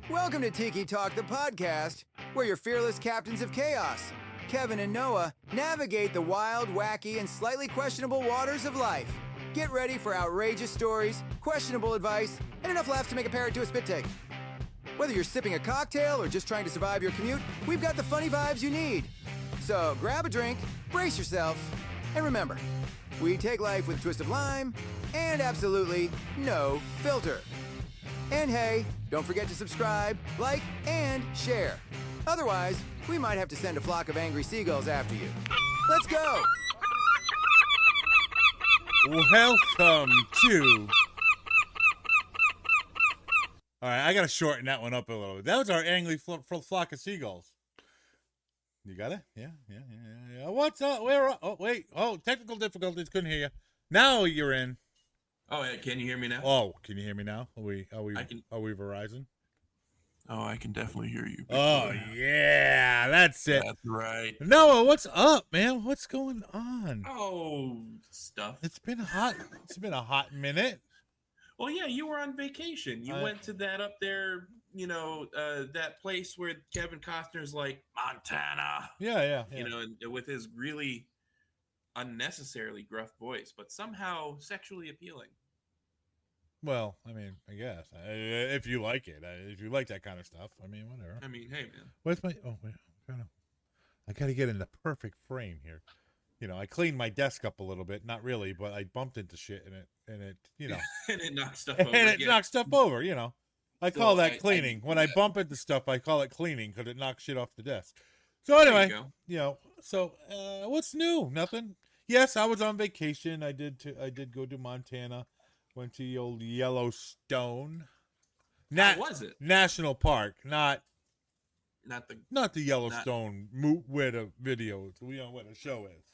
Welcome to Tiki Talk, the podcast, where your fearless captains of chaos, Kevin and Noah, navigate the wild, wacky, and slightly questionable waters of life. Get ready for outrageous stories, questionable advice, and enough laughs to make a parrot do a spit take. Whether you're sipping a cocktail or just trying to survive your commute, we've got the funny vibes you need. So grab a drink, brace yourself, and remember, we take life with a twist of lime and absolutely no filter. And hey, don't forget to subscribe, like, and share. Otherwise, we might have to send a flock of angry seagulls after you. Let's go! Welcome to... Alright, I gotta shorten that one up a little bit. That was our angry flock of seagulls. You got it? Yeah. What's up? Where? Oh, wait. Oh, technical difficulties. Couldn't hear you. Now you're in. Oh, yeah. Can you hear me now? Oh, can you hear me now? Are we Verizon? Oh, I can definitely hear you. Oh, yeah. That's it. That's right. Noah, what's up, man? What's going on? Oh, stuff. It's been hot. It's been a hot minute. Well, yeah, you were on vacation. You went to that up there, that place where Kevin Costner's like, Montana. Yeah. And with his really unnecessarily gruff voice, but somehow sexually appealing. Well, I mean, I guess if you like it, if you like that kind of stuff, I mean, whatever. I mean, hey, man. Where's my? Oh, wait, I gotta get in the perfect frame here. I cleaned my desk up a little bit, not really, but I bumped into shit and it, and it knocked stuff over. And it knocked stuff over. I call that cleaning. When I bump into stuff, I call it cleaning because it knocks shit off the desk. So anyway, what's new? Nothing. Yes, I was on vacation. I did go to Montana. Went to the old Yellowstone. How was it? National Park, not the Yellowstone where the video, where the show is.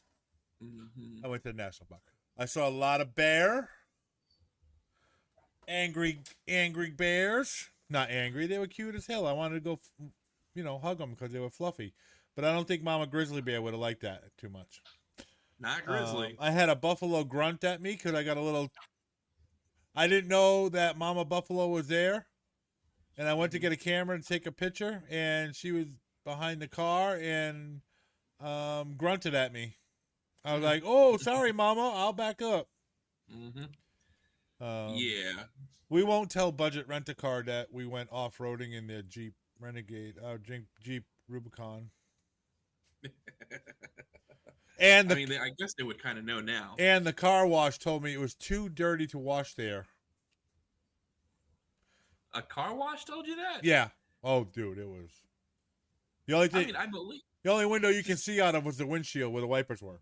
Mm-hmm. I went to the National Park. I saw a lot of bear. Angry bears. Not angry. They were cute as hell. I wanted to go, hug them because they were fluffy. But I don't think Mama Grizzly Bear would have liked that too much. Not grizzly. I had a buffalo grunt at me because I got a little... I didn't know that Mama Buffalo was there. And I went to get a camera and take a picture. And she was behind the car and grunted at me. I was like, oh, sorry, Mama. I'll back up. Mm-hmm. Yeah. We won't tell Budget Rent-A-Car that we went off-roading in their Jeep Renegade, Jeep Rubicon. And I guess they would kind of know now. And the car wash told me it was too dirty to wash there. A car wash told you that? Yeah. Oh, dude, it was. The only thing. I believe. The only window you can see out of was the windshield where the wipers were.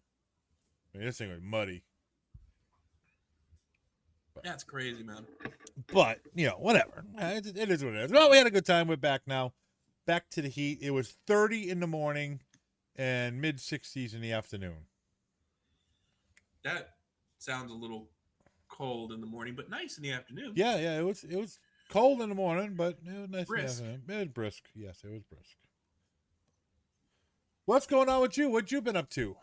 This thing was muddy. That's crazy, man. But, whatever. It is what it is. Well, we had a good time. We're back now. Back to the heat. It was 30 in the morning and mid-60s in the afternoon. That sounds a little cold in the morning, but nice in the afternoon. Yeah. It was cold in the morning, but it was nice brisk. In the afternoon. It was brisk. Yes, it was brisk. What's going on with you? What you been up to?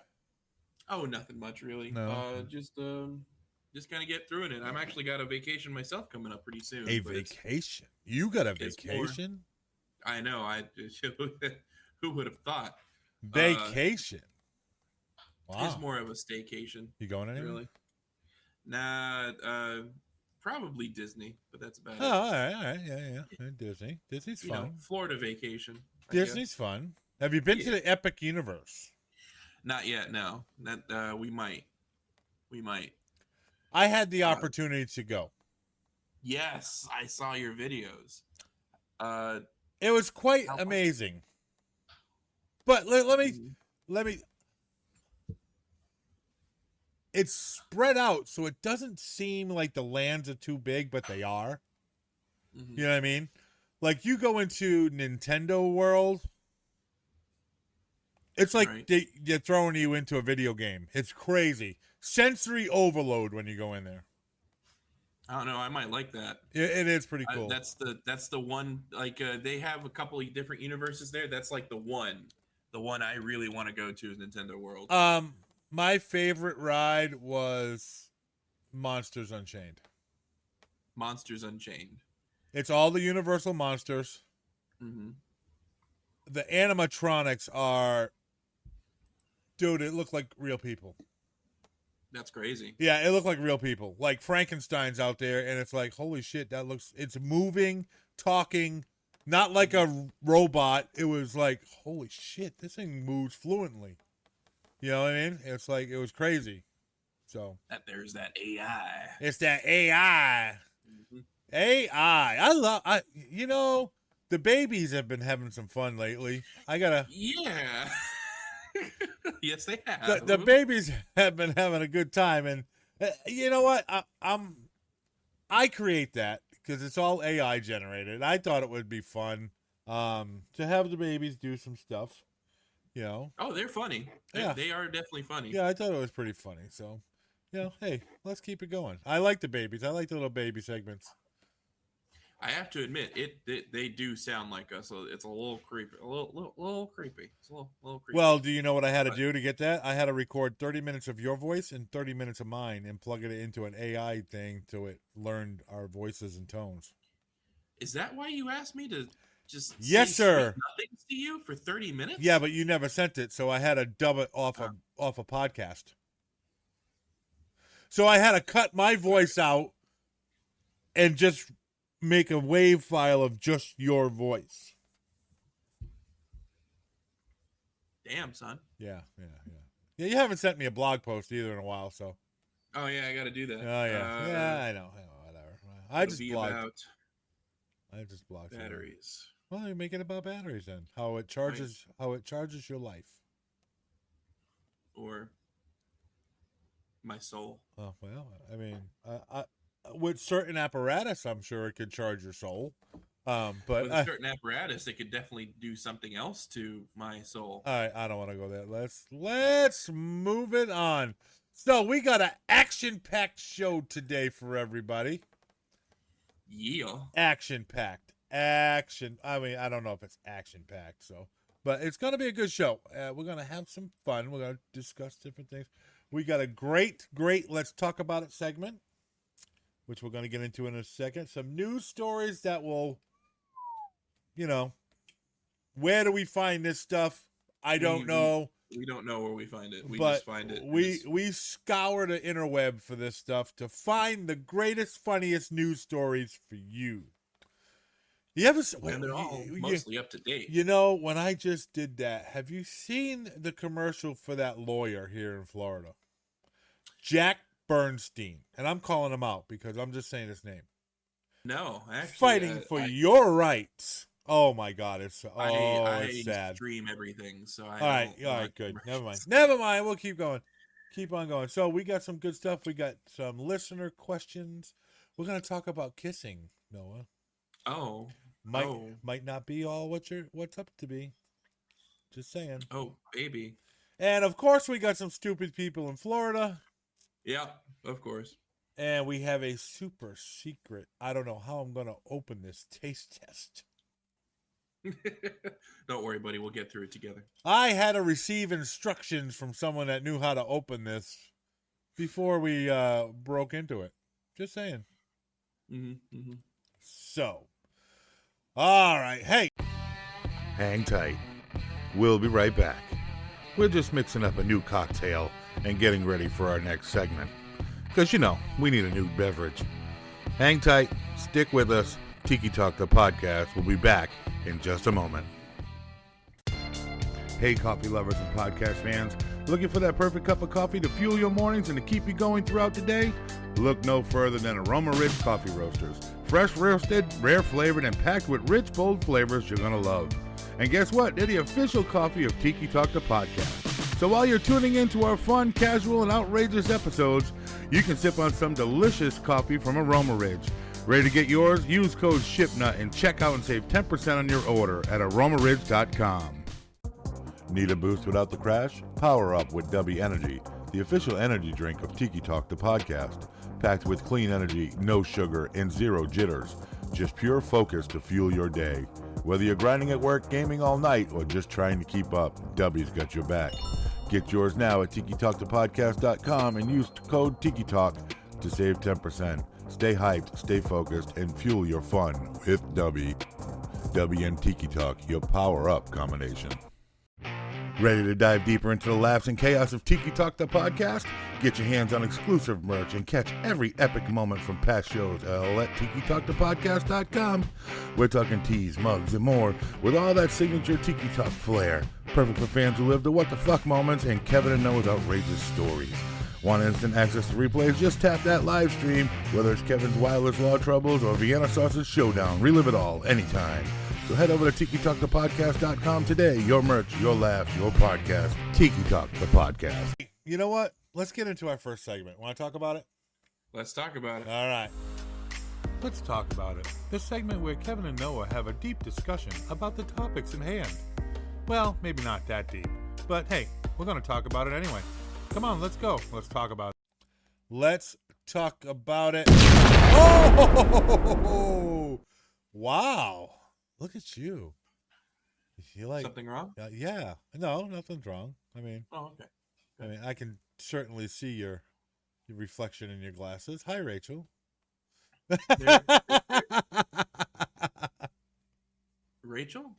Oh, nothing much really. No. Just kind of get through it. I'm actually got a vacation myself coming up pretty soon. A vacation? You got a vacation? I know. Who would have thought? Vacation. Wow. It's more of a staycation. You going anywhere? Really? Nah. Probably Disney, but that's about it. Oh, all right. Yeah. Disney's fun. Florida vacation. Disney's fun. Have you been to the Epic Universe? Not yet. No. That we might. I had the opportunity to go. Yes, I saw your videos. It was quite amazing. But let me. It's spread out, so it doesn't seem like the lands are too big, but they are. Mm-hmm. You know what I mean? Like you go into Nintendo World, it's like they're throwing you into a video game. It's crazy. Sensory overload when you go in there. I don't know. I might like that. It is pretty cool. That's the one. Like they have a couple of different universes there. That's like the one I really want to go to is Nintendo World. My favorite ride was Monsters Unchained. Monsters Unchained. It's all the Universal monsters. Mm-hmm. The animatronics are, dude, it looked like real people. That's crazy. Yeah, it looked like real people. Like Frankenstein's out there, and it's like, holy shit, it's moving, talking, not like a robot. It was like, holy shit, this thing moves fluently. You know what I mean? It's like, it was crazy. So. There's that AI. It's that AI. Mm-hmm. AI. The babies have been having some fun lately. Yeah. Yes, they have. The babies have been having a good time, and you know what? I create that because it's all AI generated. I thought it would be fun to have the babies do some stuff. You know. Oh, they're funny. Yeah. They are definitely funny. Yeah, I thought it was pretty funny. So, hey, let's keep it going. I like the babies. I like the little baby segments. I have to admit, they do sound like us. So it's a little creepy. A little creepy. It's a little creepy. Well, do you know what I had to do to get that? I had to record 30 minutes of your voice and 30 minutes of mine and plug it into an AI thing so it learned our voices and tones. Is that why you asked me to just yes, sir. Nothing to you for 30 minutes? Yeah, but you never sent it, so I had to dub it off a podcast. So I had to cut my voice out and just make a wave file of just your voice. Damn, son. Yeah. Yeah, you haven't sent me a blog post either in a while, so. Oh, yeah, I got to do that. Oh, yeah. I know. Whatever. I just blogged batteries. Well, you make it about batteries then. How it charges your life. Or my soul. Oh, well, I mean, with certain apparatus, I'm sure it could charge your soul. But with a certain apparatus, it could definitely do something else to my soul. All right, I don't want to go there. Let's move it on. So we got an action-packed show today for everybody. Yeah. Action-packed. Action. I mean, I don't know if it's action-packed, but it's going to be a good show. We're going to have some fun. We're going to discuss different things. We got a great Let's Talk About It segment, which we're going to get into in a second. Some news stories that will, where do we find this stuff? I don't know. We don't know where we find it. We just find it. We scour the interweb for this stuff to find the greatest, funniest news stories for you. And they're all mostly up to date. When I just did that, have you seen the commercial for that lawyer here in Florida? Jack Bernstein. And I'm calling him out because I'm just saying his name. No, actually. Fighting for your rights. Oh, my God. It's sad. I stream everything, so All right, good. Never mind. We'll keep going. Keep on going. So we got some good stuff. We got some listener questions. We're going to talk about kissing, Noah. Oh. Might not be all what's up to be. Just saying. Oh, baby. And of course we got some stupid people in Florida. Yeah, of course. And we have a super secret. I don't know how I'm going to open this taste test. Don't worry, buddy. We'll get through it together. I had to receive instructions from someone that knew how to open this before we broke into it. Just saying. Mm-hmm. So. All right. Hey. Hang tight. We'll be right back. We're just mixing up a new cocktail and getting ready for our next segment. Because, we need a new beverage. Hang tight. Stick with us. Tiki Talk, the podcast, will be back in just a moment. Hey, coffee lovers and podcast fans. Looking for that perfect cup of coffee to fuel your mornings and to keep you going throughout the day? Look no further than Aroma Ridge Coffee Roasters. Fresh roasted, rare flavored, and packed with rich, bold flavors you're going to love. And guess what? They're the official coffee of Tiki Talk, the podcast. So while you're tuning into our fun, casual, and outrageous episodes, you can sip on some delicious coffee from Aroma Ridge. Ready to get yours? Use code SHIPNUT and check out and save 10% on your order at aromaridge.com. Need a boost without the crash? Power up with W Energy, the official energy drink of Tiki Talk, the podcast. Packed with clean energy, no sugar, and zero jitters. Just pure focus to fuel your day. Whether you're grinding at work, gaming all night, or just trying to keep up, W's got your back. Get yours now at TikiTalkThePodcast.com and use code TikiTalk to save 10%. Stay hyped, stay focused, and fuel your fun with W. HW and Tiki Talk, your power-up combination. Ready to dive deeper into the laughs and chaos of Tiki Talk, the podcast? Get your hands on exclusive merch and catch every epic moment from past shows all at TikiTalkThePodcast.com. We're talking teas, mugs, and more with all that signature Tiki Talk flair. Perfect for fans who live the what the fuck moments and Kevin and Noah's outrageous stories. Want instant access to replays? Just tap that live stream. Whether it's Kevin's wireless law troubles or Vienna Sausage Showdown, relive it all anytime. So head over to TikiTalkThePodcast.com today. Your merch, your laughs, your podcast. Tiki Talk, the podcast. You know what? Let's get into our first segment. Want to talk about it? Let's talk about it. All right. Let's talk about it. The segment where Kevin and Noah have a deep discussion about the topics in hand. Well, maybe not that deep, but hey, we're going to talk about it anyway. Come on, let's go. Let's talk about it. Let's talk about it. Oh! Wow. Look at you. You like Something wrong? Yeah. No, nothing's wrong. I mean, Oh, okay. I can certainly see your reflection in your glasses. Hi, Rachel. Rachel?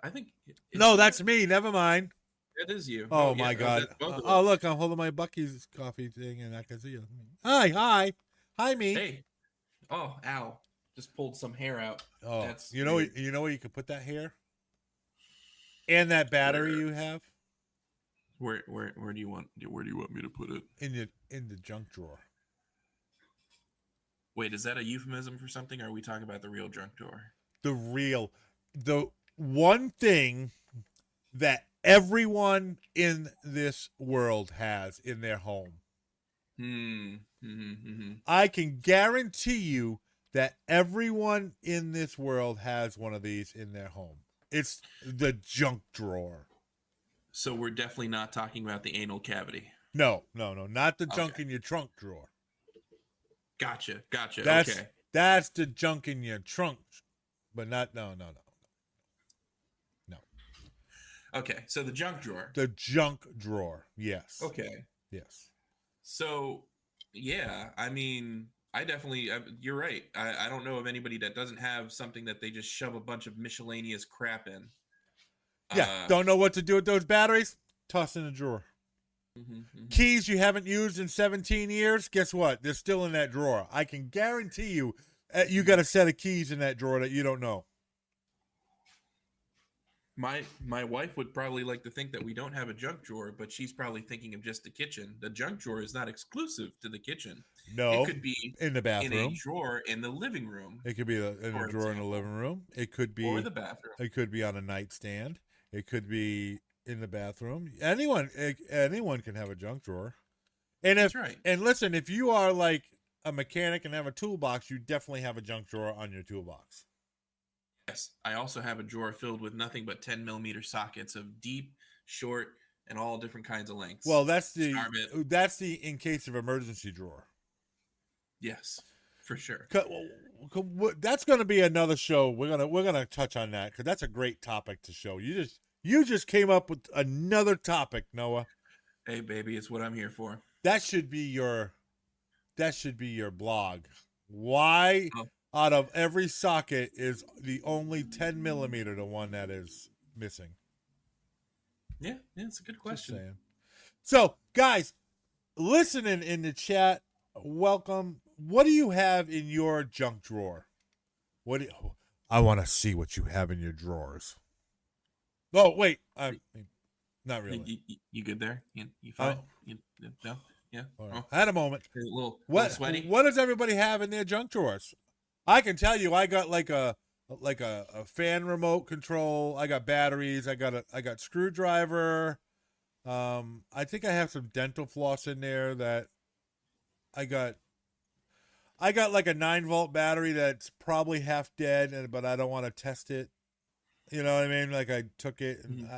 I think. No, that's me. Never mind. That is you. Oh, yeah, my God. that's both of Oh, us. look, I'm holding my Bucky's coffee thing, and I can see you. Hi, me. Hey. Oh, ow. Just pulled some hair out. Oh, That's you know weird. where you can put that hair? And that battery you have Where do you want me to put it? in the junk drawer. Wait, is that a euphemism for something? Or are we talking about the real junk drawer? The one thing that everyone in this world has in their home. I can guarantee you that everyone in this world has one of these in their home. It's the junk drawer. So we're definitely not talking about the anal cavity. No, not the junk in your trunk drawer. Gotcha. Okay. That's the junk in your trunk, but not no. Okay, so the junk drawer. The junk drawer, yes. Okay. Yes. So, yeah, I mean, I definitely, you're right. I don't know of anybody that doesn't have something that they just shove a bunch of miscellaneous crap in. Yeah, don't know what to do with those batteries? Toss in a drawer. Keys you haven't used in 17 years? Guess what? They're still in that drawer. I can guarantee you, you got a set of keys in that drawer that you don't know. My wife would probably like to think that we don't have a junk drawer, but she's probably thinking of just the kitchen. The junk drawer is not exclusive to the kitchen. No, it could be in the bathroom. In a drawer in the living room. It could be in a drawer in the living room. It could be or the bathroom. It could be on a nightstand. It could be in the bathroom. Anyone can have a junk drawer. And That's right. And listen, if you are like a mechanic and have a toolbox, you definitely have a junk drawer on your toolbox. Yes, I also have a drawer filled with nothing but 10 millimeter sockets of deep, short, and all different kinds of lengths. Well, that's the in case of emergency drawer. Yes, for sure. That's going to be another show. We're gonna touch on that because that's a great topic to show. You just came up with another topic, Noah. Hey, baby, it's what I'm here for. That should be your blog. Why? Out of every socket is the only 10 millimeter the one that is missing? Yeah, it's a good question. So, guys, listening in the chat, welcome. What do you have in your junk drawer? I want to see what you have in your drawers. Oh, wait. Not really. You good there? You fine? No? Yeah? All right. I had a moment. A little sweaty? What does everybody have in their junk drawers? I can tell you, I got like a fan remote control. I got batteries. I got screwdriver. I think I have some dental floss in there that I got like a 9-volt battery that's probably half dead, but I don't want to test it. You know what I mean? Like I took it and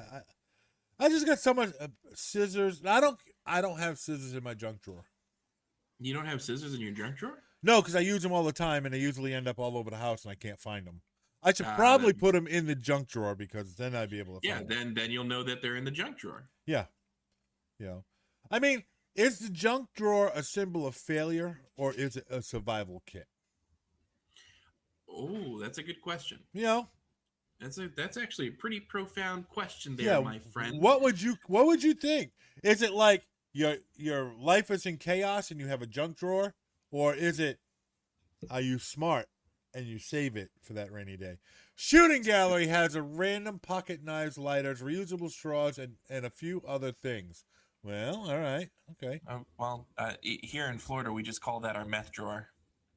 I just got so much scissors. I don't have scissors in my junk drawer. You don't have scissors in your junk drawer? No, because I use them all the time, and they usually end up all over the house, and I can't find them. I should probably put them in the junk drawer because then I'd be able to find them. Then you'll know that they're in the junk drawer. Yeah. I mean, is the junk drawer a symbol of failure, or is it a survival kit? Oh, that's a good question. That's actually a pretty profound question there, my friend. What would you think? Is it like your life is in chaos and you have a junk drawer, or is it are you smart and you save it for that rainy day? Shooting Gallery has a random pocket knives, lighters, reusable straws, and a few other things. Well, all right, okay. Here in Florida, we just call that our meth drawer.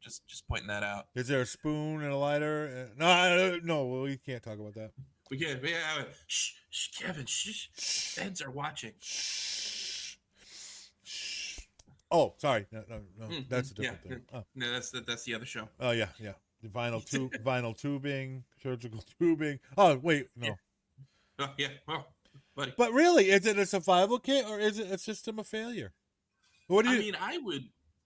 Just pointing that out. Is there a spoon and a lighter? No, we can't talk about that. We can't. Yeah, shh, Kevin, shh. Feds are watching. Shh. Oh, sorry. No, that's a different thing. Oh. No, that's the other show. Oh yeah. The vinyl tubing, surgical tubing. Oh wait, no. Yeah. Oh yeah, well, buddy. But really, is it a survival kit or is it a system of failure? What do you? I mean,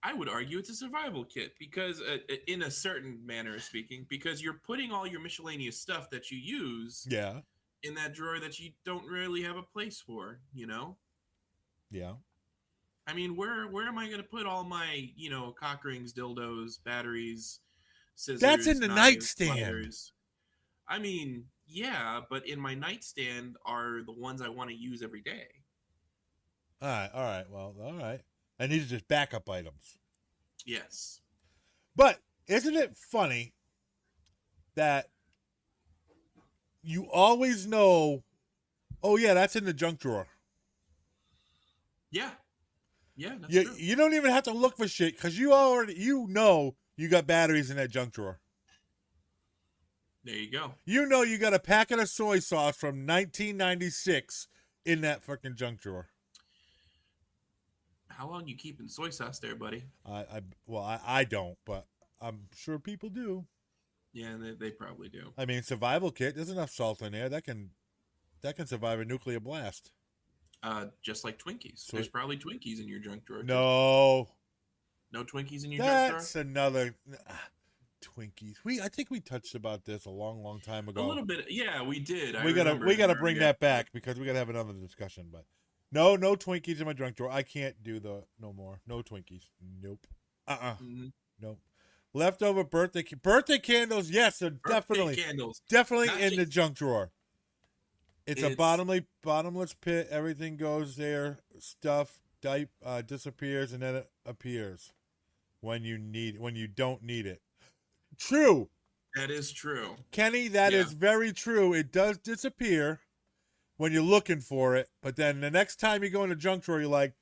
I would argue it's a survival kit because, in a certain manner of speaking, because you're putting all your miscellaneous stuff that you use, in that drawer that you don't really have a place for. Yeah. I mean, where am I going to put all my cock rings, dildos, batteries, scissors? That's in the knives, nightstand. pliers? I mean, yeah, but in my nightstand are the ones I want to use every day. All right. Well, all right. And these are just backup items. Yes. But isn't it funny that you always know, oh, yeah, that's in the junk drawer. Yeah. Yeah, that's true. You don't even have to look for shit because you know you got batteries in that junk drawer. There you go. You know you got a packet of soy sauce from 1996 in that fucking junk drawer. How long you keeping soy sauce there, buddy? I don't, but I'm sure people do. Yeah, they probably do. I mean, survival kit. There's enough salt in there that can survive a nuclear blast. Just like Twinkies. There's probably Twinkies in your junk drawer. No. No Twinkies in your junk drawer? That's another Twinkies. I think we touched about this a long time ago. A little bit. Yeah, we did. We gotta bring that back because we gotta have another discussion. But no Twinkies in my junk drawer. I can't do no more. No Twinkies. Nope. Mm-hmm. Nope. Leftover birthday candles. Yes, they're definitely Not in the junk drawer. It's a bottomless pit. Everything goes there. Stuff disappears and then it appears when you don't need it. True. That is true. Kenny, that is very true. It does disappear when you're looking for it, but then the next time you go in the junk drawer, you're like,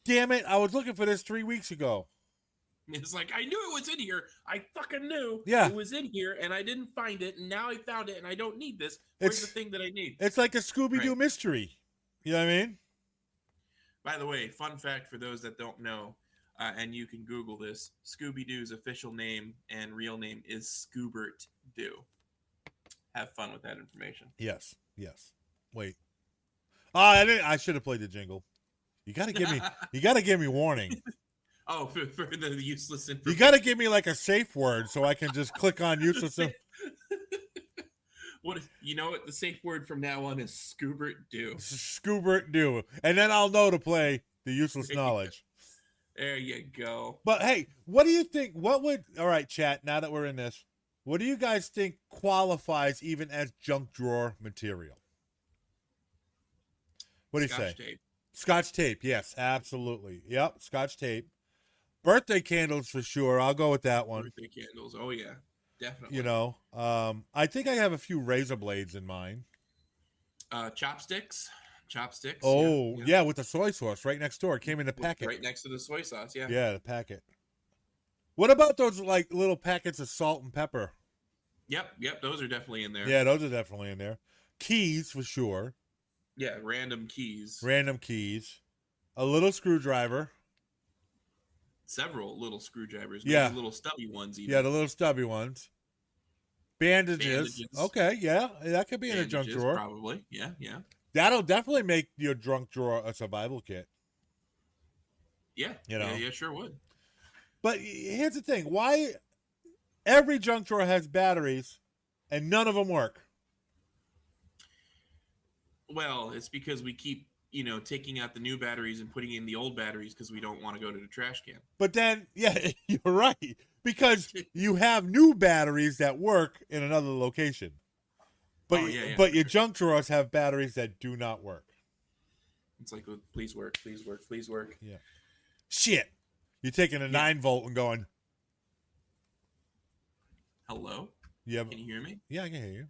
damn it, I was looking for this 3 weeks ago. It's like, I knew it was in here. I fucking knew it was in here, and I didn't find it, and now I found it, and I don't need this. Where's the thing that I need? It's like a Scooby-Doo mystery. You know what I mean? By the way, fun fact for those that don't know, and you can Google this, Scooby-Doo's official name and real name is Scoobert Doo. Have fun with that information. Yes. Wait. I should have played the jingle. You gotta give me warning. Oh, for the useless information. You gotta give me like a safe word so I can just click on useless. What the safe word from now on is Scoobert Doo. Scoobert Doo. And then I'll know to play the useless knowledge. There you go. But hey, what do you think? All right, chat, now that we're in this, what do you guys think qualifies even as junk drawer material? What do you say? Tape. Scotch tape, yes, absolutely. Yep, Scotch tape. Birthday candles for sure. I'll go with that one. Birthday candles. Oh yeah, definitely. I think I have a few razor blades in mine. Chopsticks. Oh yeah, with the soy sauce right next door. It came in the packet. Right next to the soy sauce. Yeah. Yeah, the packet. What about those like little packets of salt and pepper? Yep. Those are definitely in there. Yeah, those are definitely in there. Keys for sure. Yeah, random keys. A little screwdriver. Several little screwdrivers. Yeah. Maybe little stubby ones even. Yeah, the little stubby ones. Bandages. Okay, yeah. That could be in a junk drawer. Probably. Yeah. That'll definitely make your junk drawer a survival kit. Yeah. Yeah, sure would. But here's the thing. Why every junk drawer has batteries and none of them work? Well, it's because we keep, taking out the new batteries and putting in the old batteries because we don't want to go to the trash can. But then, yeah, you're right. Because you have new batteries that work in another location. But Oh, yeah, but your junk drawers have batteries that do not work. It's like, please work, please work, please work. Yeah. Shit. You're taking a 9-volt and going. Hello? Yeah. Can you hear me? Yeah, I can hear you.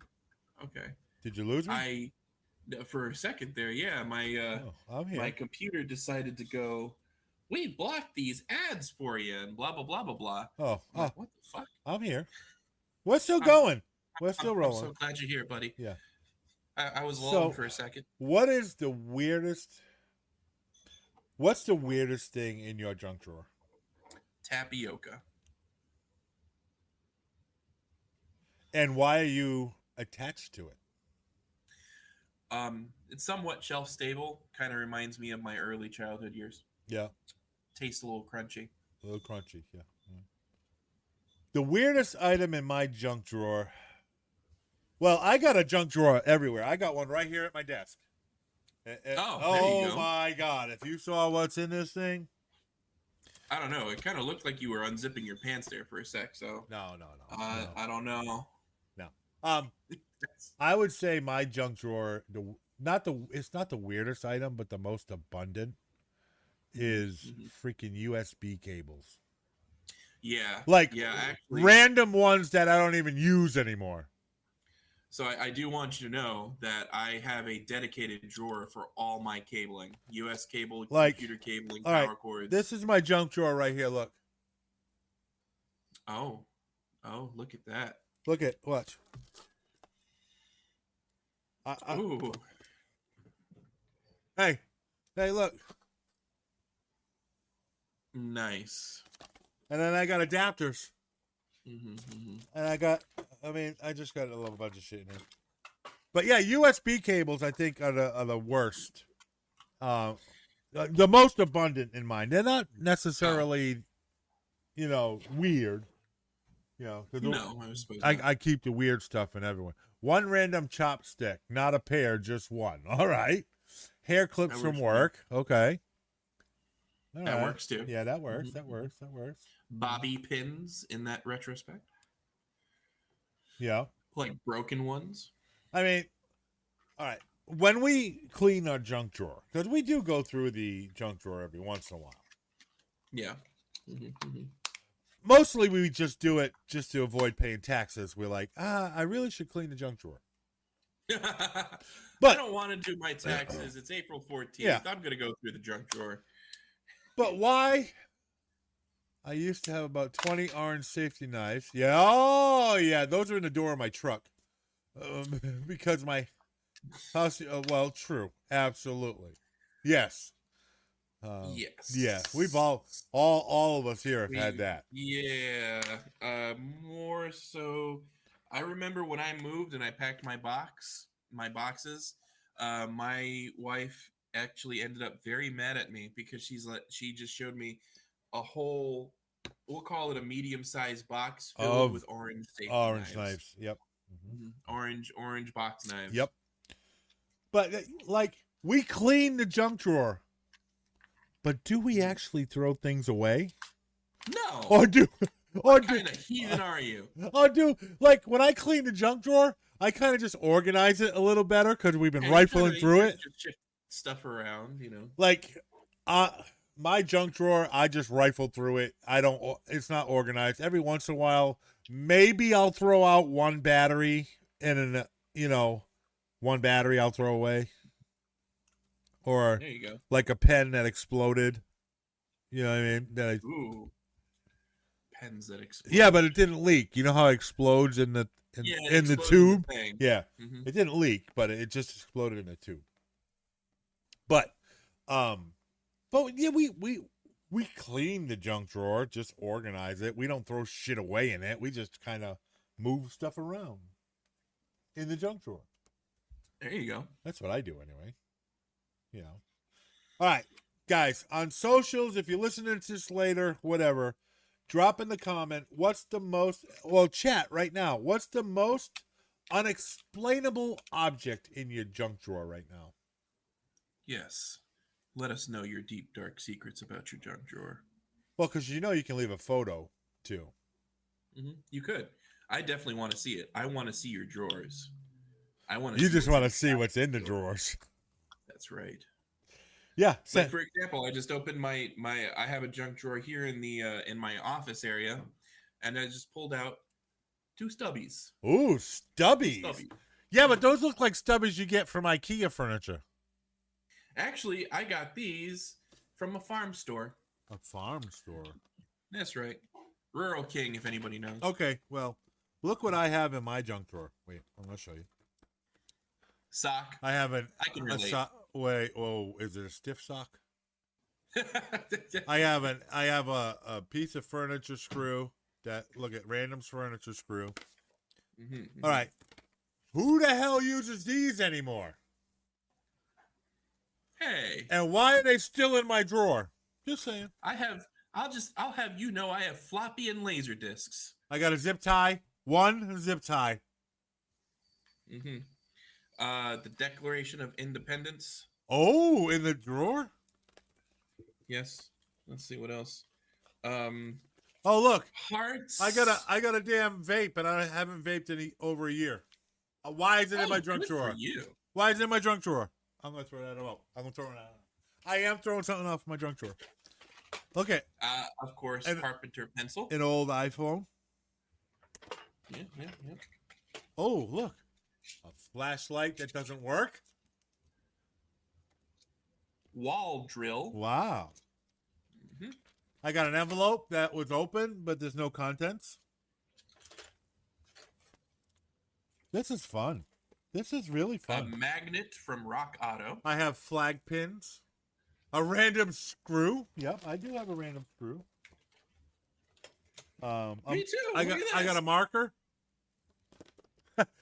Okay. Did you lose me? For a second there, yeah, I'm here. my computer decided to go, we blocked these ads for you and blah, blah, blah, blah, blah. Oh, Like, what the fuck? I'm here. We're still going. We're still I'm rolling. so glad you're here, buddy. Yeah. I was alone for a second. What's the weirdest thing in your junk drawer? Tapioca. And why are you attached to it? It's somewhat shelf stable. Kind of reminds me of my early childhood years. Yeah. Tastes a little crunchy. A little crunchy, yeah. The weirdest item in my junk drawer. Well, I got a junk drawer everywhere. I got one right here at my desk. There you go. Oh my God. If you saw what's in this thing. I don't know. It kind of looked like you were unzipping your pants there for a sec. So No. I don't know. No. I would say my junk drawer, it's not the weirdest item, but the most abundant is freaking USB cables. Yeah. Like actually, random ones that I don't even use anymore. So I do want you to know that I have a dedicated drawer for all my cabling. US cable, computer cabling, power cords. This is my junk drawer right here, look. Oh, look at that. Watch. Ooh. Hey, look. Nice. And then I got adapters. And I just got a little bunch of shit in here. But yeah, USB cables, I think, are the worst. The most abundant in mine. They're not necessarily, weird. No, I was supposed I keep the weird stuff in everyone. One random chopstick, not a pair, just one. All right. Hair clips from work. Okay. All that right. works too. Yeah, that works. That works. Bobby pins in that retrospect. Yeah. Like broken ones. I mean, all right. When we clean our junk drawer, because we do go through the junk drawer every once in a while. Yeah. Mostly we just do it just to avoid paying taxes. We're like, I really should clean the junk drawer. But I don't want to do my taxes. It's April 14th. Yeah. I'm going to go through the junk drawer. But why? I used to have about 20 orange safety knives. Yeah. Oh, yeah. Those are in the door of my truck. Because my house. Well, true. Absolutely. Yes. Yes. Yeah. We've all of us here have had that. Yeah. More so. I remember when I moved and I packed my boxes. My wife actually ended up very mad at me because she just showed me a whole, we'll call it a medium-sized box filled with orange safety knives. Yep. Orange box knives. Yep. But we clean the junk drawer, but do we actually throw things away? No. What kind of heathen are you? When I clean the junk drawer, I kind of just organize it a little better because we've been rifling through it. Just shift stuff around, My junk drawer, I just rifle through it. It's not organized. Every once in a while, maybe I'll throw out one battery and one battery I'll throw away. Or there you go. Like a pen that exploded. You know what I mean? Ooh. Pens that explode. Yeah, but it didn't leak. You know how it explodes in the tube? Yeah. Mm-hmm. It didn't leak, but it just exploded in the tube. But yeah, we clean the junk drawer, just organize it. We don't throw shit away in it. We just kind of move stuff around in the junk drawer. There you go. That's what I do anyway. All right, guys, on socials, if you're listening to this later, whatever, drop in the comment, chat right now. What's the most unexplainable object in your junk drawer right now? Yes. Let us know your deep, dark secrets about your junk drawer. Well, because you can leave a photo, too. Mm-hmm. You could. I definitely want to see it. I want to see your drawers. I want to. You just want to see what's in the drawers. That's right. Yeah. Like, for example, I just opened my I have a junk drawer here in the in my office area, and I just pulled out 2 stubbies. Ooh, stubbies. Yeah, but those look like stubbies you get from IKEA furniture. Actually, I got these from a farm store. A farm store. That's right. Rural King, if anybody knows. Okay, well, look what I have in my junk drawer. Wait, I'm going to show you. Sock. I have I can relate. Wait, oh, is it a stiff sock? I have a piece of furniture screw that, look at Random's furniture screw. Mm-hmm. All right. Who the hell uses these anymore? Hey. And why are they still in my drawer? Just saying. I'll have you know I have floppy and laser discs. I got a zip tie. One zip tie. Mm-hmm. The Declaration of Independence. Oh, in the drawer? Yes. Let's see what else. Oh, look. Hearts. I got a damn vape, and I haven't vaped in over a year. Why is it in my junk drawer? For you. Why is it in my junk drawer? I'm gonna throw that out. I'm gonna throw it out. I am throwing something off my junk drawer. Okay. Of course, carpenter pencil. An old iPhone. Yeah. Oh, look. A flashlight that doesn't work. Wall drill. Wow. Mm-hmm. I got an envelope that was open, but there's no contents. This is fun. This is really fun. A magnet from Rock Auto. I have flag pins. A random screw. Yep, I do have a random screw. Me too. I got a marker.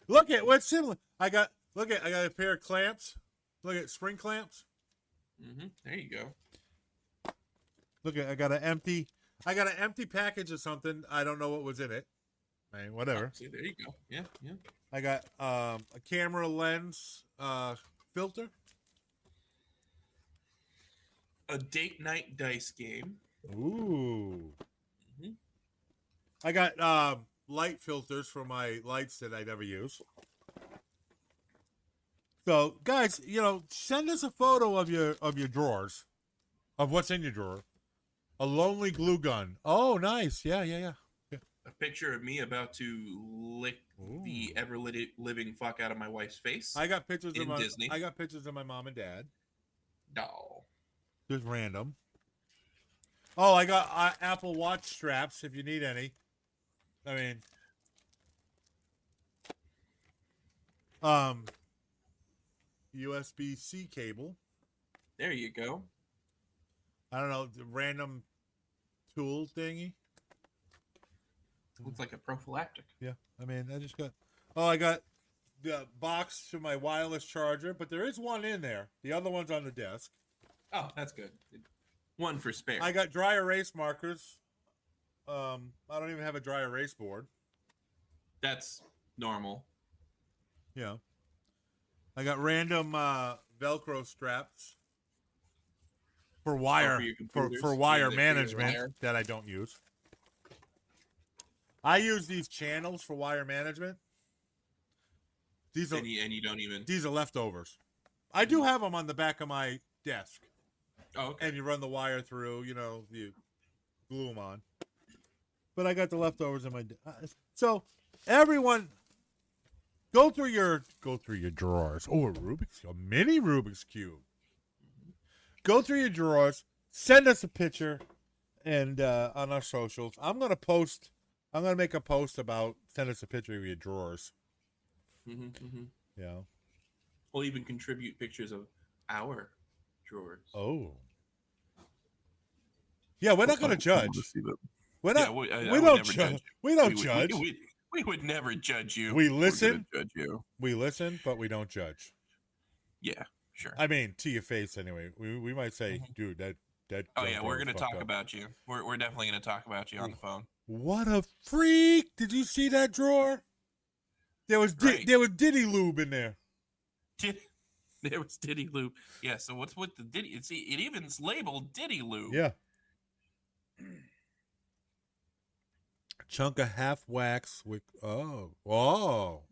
Look at what's similar. I got a pair of clamps. Look at spring clamps. Mm-hmm. There you go. Look at I got an empty package of something. I don't know what was in it. I mean, whatever. Oh, see, there you go. Yeah. I got a camera lens filter. A date night dice game. Ooh. Mm-hmm. I got light filters for my lights that I never use. So, guys, send us a photo of your drawers, of what's in your drawer. A lonely glue gun. Oh, nice. Yeah. A picture of me about to lick the ever-living fuck out of my wife's face. I got pictures in Disney. I got pictures of my mom and dad. No. Just random. Oh, I got Apple Watch straps if you need any. I mean, USB-C cable. There you go. I don't know, the random tool thingy. Looks like a prophylactic. Yeah, I mean, I just got. Oh, I got the box to my wireless charger, but there is one in there. The other one's on the desk. Oh, that's good. One for spare. I got dry erase markers. I don't even have a dry erase board. That's normal. Yeah. I got random Velcro straps for wire for wire management that I don't use. I use these channels for wire management. These are, and you don't even. These are leftovers. I do have them on the back of my desk. Oh, okay. And you run the wire through, you glue them on. But I got the leftovers in my. So everyone, go through your drawers. Oh, a mini Rubik's cube. Go through your drawers. Send us a picture, and on our socials, I'm gonna make a post about send us a picture of your drawers. Mm-hmm. Yeah. We'll even contribute pictures of our drawers. Oh. Yeah, we're not going to judge. We're not. Yeah, we don't judge. We don't judge. We would never judge you. We listen. Judge you. We listen, but we don't judge. Yeah, sure. I mean, to your face, anyway. We might say, dude, that. Oh yeah, we're gonna talk about you. We're definitely gonna talk about you on the phone. What a freak! Did you see that drawer? There was Diddy Lube in there. There was Diddy Lube. Yeah. So what's with the Diddy? It even's labeled Diddy Lube. Yeah. A chunk of half wax with. Oh.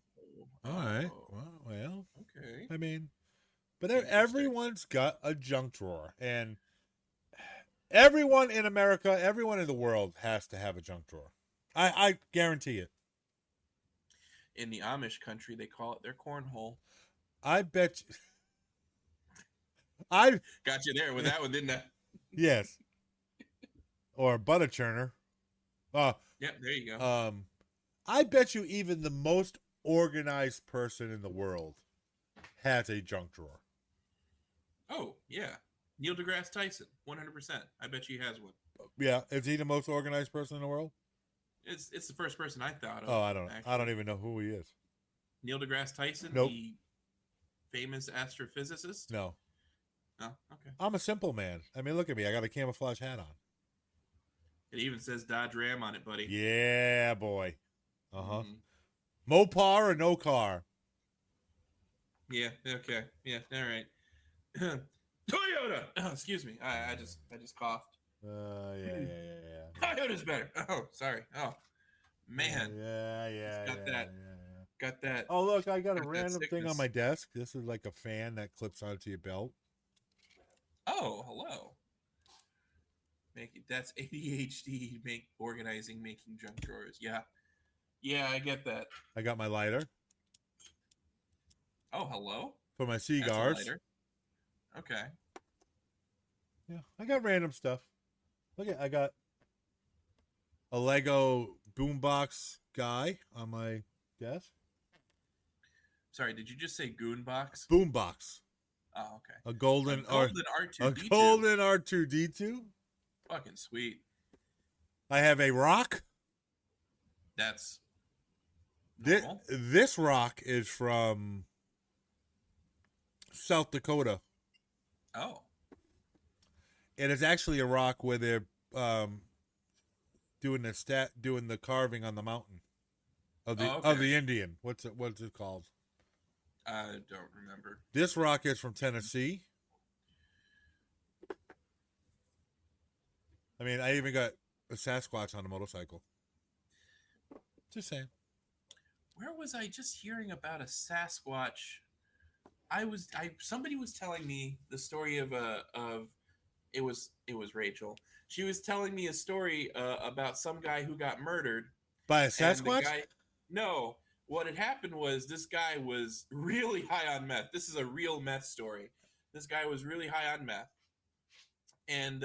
All right. Oh, Well, okay. I mean, but Interesting. everyone's got a junk drawer, and everyone in America, everyone in the world has to have a junk drawer. I guarantee it. In the Amish country, they call it their cornhole. I bet you. I Got you there with that one, didn't I? yes, or butter churner. Yep, there you go. I bet you even the most organized person in the world has a junk drawer. Oh, yeah. Neil deGrasse Tyson, 100%. I bet you he has one. Yeah, is he the most organized person in the world? It's the first person I thought of. Oh, I don't actually. even know who he is. Neil deGrasse Tyson, Nope. the famous astrophysicist? No. Oh, okay. I'm a simple man. I mean, look at me. I got a camouflage hat on. It even says Dodge Ram on it, buddy. Yeah, boy. Uh-huh. Mhm. Mopar or no car? Yeah, okay. Yeah, all right. Toyota! Oh, excuse me. I just coughed. Yeah. Toyota's better. Oh, sorry. Oh, man. Yeah. Got that. Oh, look, I got a Got that random thing on sickness. my desk. This is like a fan that clips onto your belt. Oh, hello. That's ADHD, making junk drawers. Yeah, I get that. I got my lighter Oh, hello. for my That's a cigars. lighter. Okay. Yeah, I got random stuff. Look at, I got a Lego boombox guy on my desk. Sorry, did you just say goon box? Boombox. Oh, okay. A golden R2D2. golden R2D2. Fucking sweet. I have a rock. That's This, normal. this rock is from South Dakota. Oh. It is actually a rock where they're doing the carving on the mountain of the okay. of the Indian. What's it called? I don't remember. This rock is from Tennessee. I mean, I even got a Sasquatch on a motorcycle. Just saying. Where was I just hearing about a Sasquatch? Somebody was telling me the story of it was Rachel. She was telling me a story about some guy who got murdered By a and Sasquatch? No, what had happened was this guy was really high on meth. This is a real meth story. This guy was really high on meth, and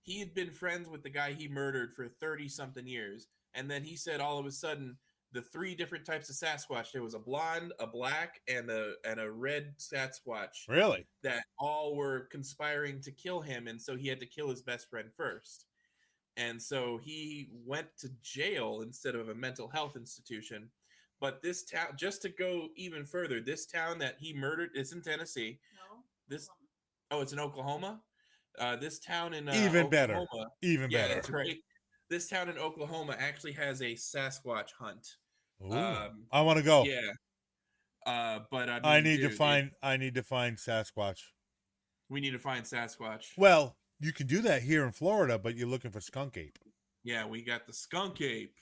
he had been friends with the guy he murdered for 30-something years. And then he said all of a sudden the 3 different types of Sasquatch. There was a blonde, a black, and a red Sasquatch. Really? That all were conspiring to kill him, and so he had to kill his best friend first. And so he went to jail instead of a mental health institution. But this town, just to go even further, this town that he murdered, it's in Tennessee. No. It's in Oklahoma. This town in Even Oklahoma, better. Even yeah, better. that's right. This town in Oklahoma actually has a Sasquatch hunt. Ooh, I want to go. Yeah. But I need to find Sasquatch. We need to find Sasquatch. Well, you can do that here in Florida, but you're looking for skunk ape. Yeah, we got the skunk ape.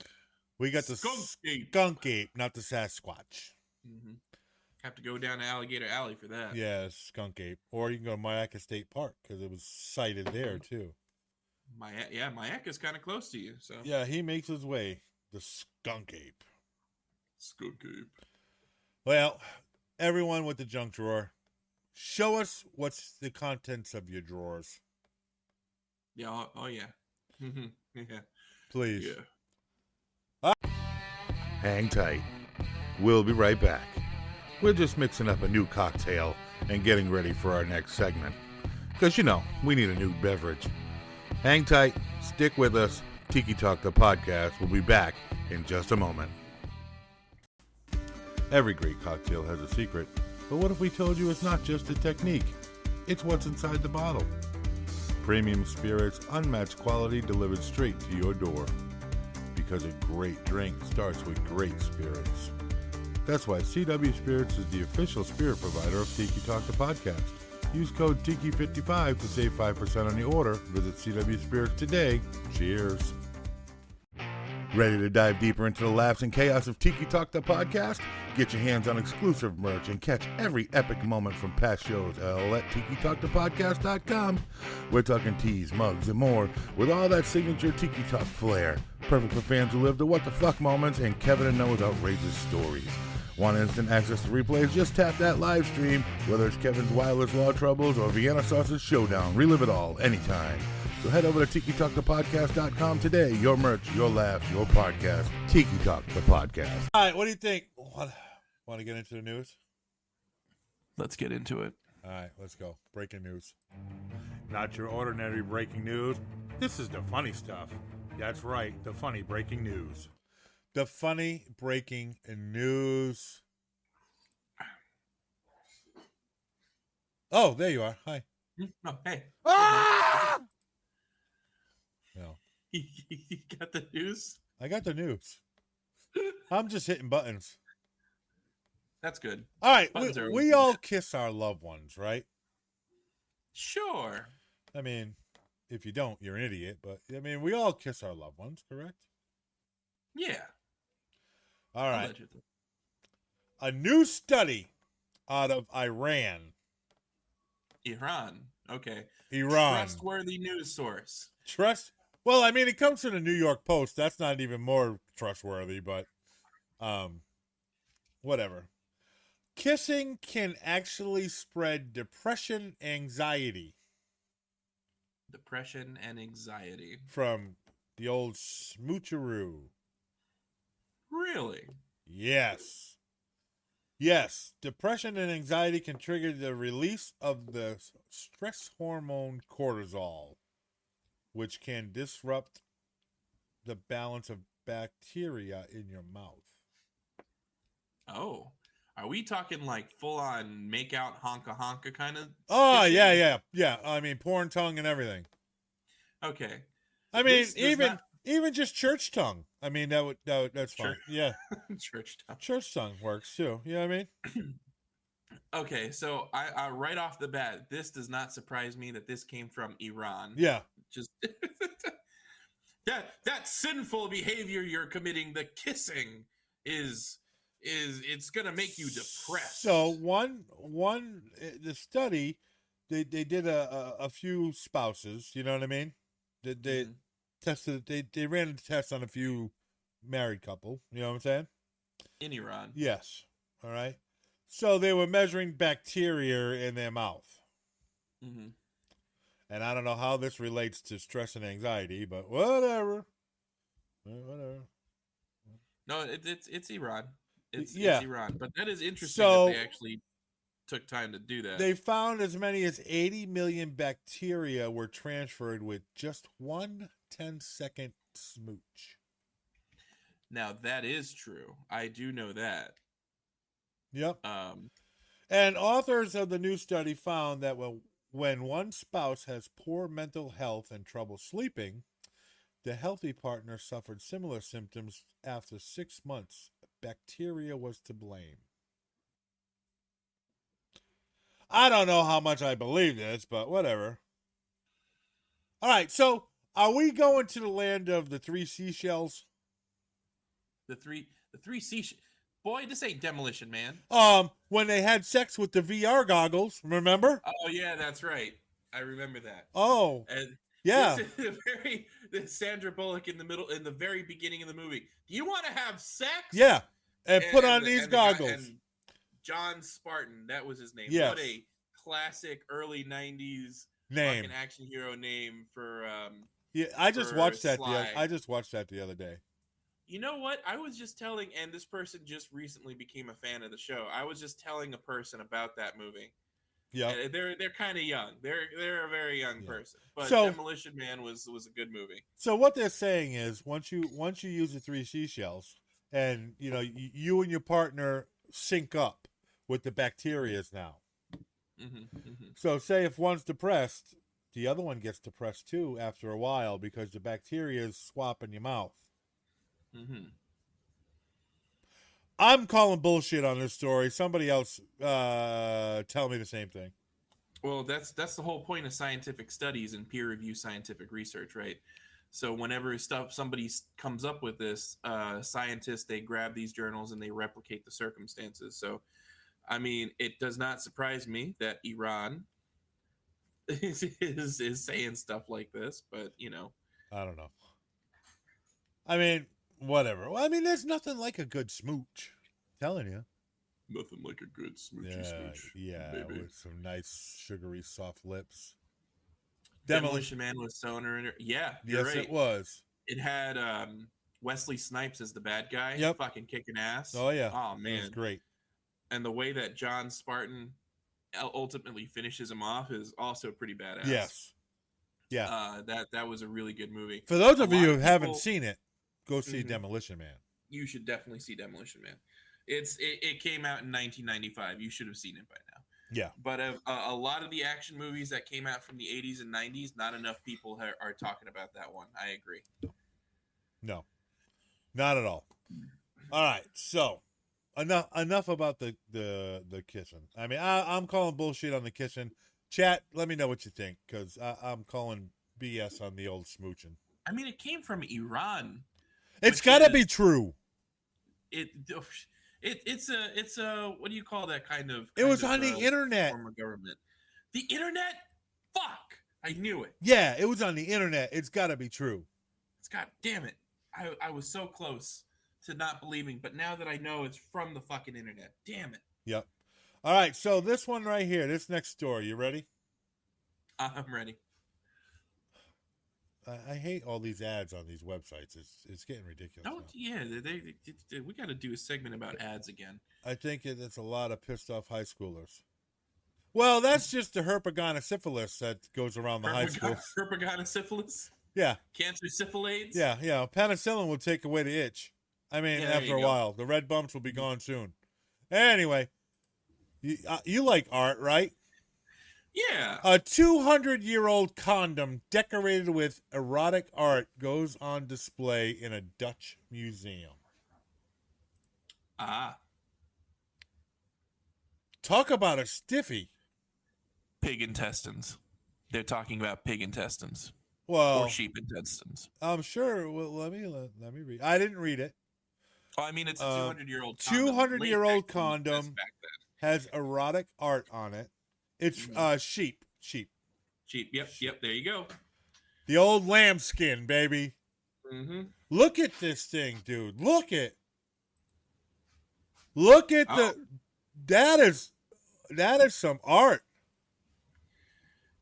We got the skunk ape, not the Sasquatch. Mm-hmm. Have to go down to Alligator Alley for that. Yeah, skunk ape. Or you can go to Mayaca State Park because it was sighted there too. Mayaca's kind of close to you. So yeah, he makes his way. The skunk ape. Skunk ape. Well, everyone with the junk drawer, show us what's the contents of your drawers. Yeah. Oh yeah. Yeah. Please. Yeah. Hang tight. We'll be right back. We're just mixing up a new cocktail and getting ready for our next segment. Because, we need a new beverage. Hang tight. Stick with us. Tiki Talk, the podcast, will be back in just a moment. Every great cocktail has a secret. But what if we told you it's not just a technique? It's what's inside the bottle. Premium spirits, unmatched quality delivered straight to your door. Because a great drink starts with great spirits. That's why CW Spirits is the official spirit provider of Tiki Talk, the podcast. Use code TIKI55 to save 5% on your order. Visit CW Spirits today. Cheers. Ready to dive deeper into the laughs and chaos of Tiki Talk the podcast? Get your hands on exclusive merch and catch every epic moment from past shows all at TikiTalkThePodcast.com. We're talking teas, mugs, and more with all that signature Tiki Talk flair. Perfect for fans who live the what the fuck moments and Kevin and Noah's outrageous stories. Want instant access to replays? Just tap that live stream. Whether it's Kevin's wireless law troubles or Vienna Sausage Showdown, relive it all anytime. So head over to TikiTalkThePodcast.com today. Your merch, your laughs, your podcast. Tiki Talk the Podcast. All right, what do you think? Want to get into the news? Let's get into it. All right, let's go. Breaking news. Not your ordinary breaking news. This is the funny stuff. That's right, the funny breaking news. The funny breaking news. Oh, there you are. Hi. Oh, hey. Ah! No. You got the news? I got the news. I'm just hitting buttons. That's good. All right, Buttons are we all kiss our loved ones, right? Sure. I mean, if you don't, you're an idiot. But, I mean, we all kiss our loved ones, correct? Yeah. All right. Allegedly. A new study out of Iran. Okay. Iran. Trustworthy news source. Well, I mean, it comes from the New York Post. That's not even more trustworthy, but whatever. Kissing can actually spread depression, anxiety. Depression and anxiety. From the old smoocheroo. Really? Yes. Yes. Depression and anxiety can trigger the release of the stress hormone cortisol, which can disrupt the balance of bacteria in your mouth. Oh. Are we talking like full on make out honka kind of? Oh, kissing? yeah. I mean, porn tongue and everything. Okay. I mean, even just church tongue. I mean, that's fine. Sure. Yeah. Church tongue. Church tongue works too. You know what I mean? Okay, so I right off the bat, this does not surprise me that this came from Iran. Yeah. Just that sinful behavior you're committing, the kissing is it's gonna make you depressed. So the study, they did a few spouses. You know what I mean? They tested. They ran a test on a few married couple. You know what I'm saying? In Iran. Yes. All right. So they were measuring bacteria in their mouth. Mm-hmm. And I don't know how this relates to stress and anxiety, but whatever. Whatever. No, it's Iran. It's Iran. But that is interesting So that they actually took time to do that. They found as many as 80 million bacteria were transferred with just one 10-second smooch. Now, that is true. I do know that. Yep. And authors of the new study found that when one spouse has poor mental health and trouble sleeping, the healthy partner suffered similar symptoms after 6 months. Bacteria was to blame. I don't know how much I believe this, but whatever. All right, so are we going to the land of the three seashells? The three seashells. Boy, this ain't Demolition Man. When they had sex with the VR goggles, remember? Oh yeah, that's right. I remember that. Oh, and yeah. The Sandra Bullock in the very beginning of the movie. Do you want to have sex? Yeah, and put on these goggles. And John Spartan, that was his name. Yes. What a classic early '90s name, fucking action hero name for. Yeah, I just watched that. Sly. I just watched that the other day. You know what? I was just telling, and this person just recently became a fan of the show. I was just telling a person about that movie. Yeah, they're kind of young. They're a very young person. But So- Demolition Man was a good movie. So what they're saying is, once you use the three seashells, and you and your partner sync up with the bacterias now. So say if one's depressed, the other one gets depressed too after a while because the bacteria swap in your mouth. I'm calling bullshit on this story. Somebody else tell me the same thing. Well, that's the whole point of scientific studies and peer-reviewed scientific research, right? So whenever somebody comes up with this, scientists, they grab these journals and they replicate the circumstances. So, I mean, it does not surprise me that Iran is saying stuff like this, but I don't know. I mean, whatever. Well, I mean, there's nothing like a good smooch. I'm telling you. nothing like a good smoochy smooch. Yeah, baby. with some nice sugary soft lips. Demolition Man was so under. Yeah, you're yes, right. it was. It had Wesley Snipes as the bad guy. Yep. Fucking kicking ass. Oh yeah. Oh man, it was great. And the way that John Spartan ultimately finishes him off is also pretty badass. Yes. Yeah. That was a really good movie. For those of you who haven't seen it, go see Demolition Man. You should definitely see Demolition Man. It came out in 1995. You should have seen it by now. Yeah. But a lot of the action movies that came out from the 80s and 90s, not enough people are talking about that one. I agree. No. Not at all. All right. So, enough about the kitchen. I mean, I'm calling bullshit on the kitchen. Chat, let me know what you think, because I'm calling BS on the old smooching. I mean, it came from Iran. It's got to be true. It's a what do you call that kind of? It was on the internet. Form of government. The internet? Fuck! I knew it. Yeah, it was on the internet. It's got to be true. God damn it! I was so close to not believing, but now that I know it's from the fucking internet, damn it. Yep. All right, so this one right here, this next story, you ready? I'm ready. I hate all these ads on these websites. It's getting ridiculous. Oh yeah, we got to do a segment about ads again. I think it's a lot of pissed off high schoolers. Well, that's just the herpetogonosyphilis that goes around the high schools. Herpetogonosyphilis? Yeah. Cancer syphilades? Yeah. Penicillin will take away the itch. I mean, after a while, the red bumps will be gone soon. Anyway, you like art, right? Yeah. A 200-year-old condom decorated with erotic art goes on display in a Dutch museum. Ah. Talk about a stiffy. Pig intestines. They're talking about pig intestines. Well, or sheep intestines. I'm sure. Well, let me read. I didn't read it. Oh, I mean, it's a 200-year-old condom. 200-year-old condom has erotic art on it. It's sheep. Sheep. Yep. There you go. The old lambskin, baby. Mm-hmm. Look at this thing, dude. Look at the. That is some art.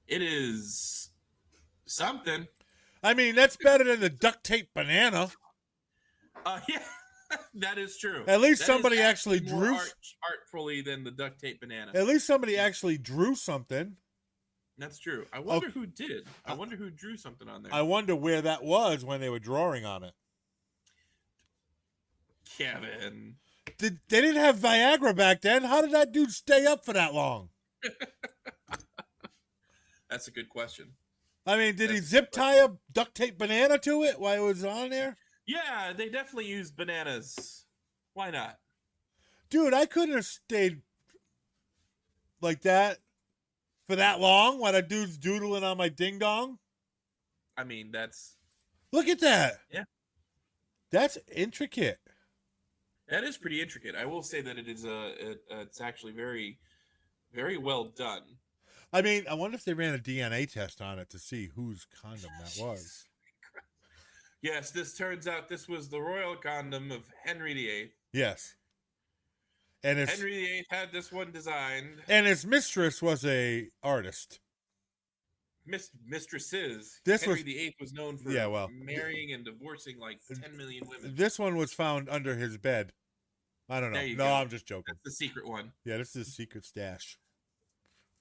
It is something. I mean, that's better than the duct tape banana. Yeah. That is true. At least that somebody actually drew artfully than the duct tape banana. At least somebody actually drew something. That's true. I wonder who did. I wonder who drew something on there. I wonder where that was when they were drawing on it. Kevin. They didn't have Viagra back then. How did that dude stay up for that long? That's a good question. I mean, did he zip tie a duct tape banana to it while it was on there? Yeah, they definitely used bananas. Why not? Dude, I couldn't have stayed like that for that long while that dude's doodling on my ding-dong. I mean, that's... Look at that. Yeah. That's intricate. That is pretty intricate. I will say that it is it's actually very, very well done. I mean, I wonder if they ran a DNA test on it to see whose condom that was. Yes, this turns out this was the royal condom of Henry VIII. Yes. And Henry VIII had this one designed. And his mistress was a artist. Mistresses. Henry VIII was known for marrying and divorcing like 10 million women. This one was found under his bed. I don't know. No, I'm just joking. That's the secret one. Yeah, this is his secret stash.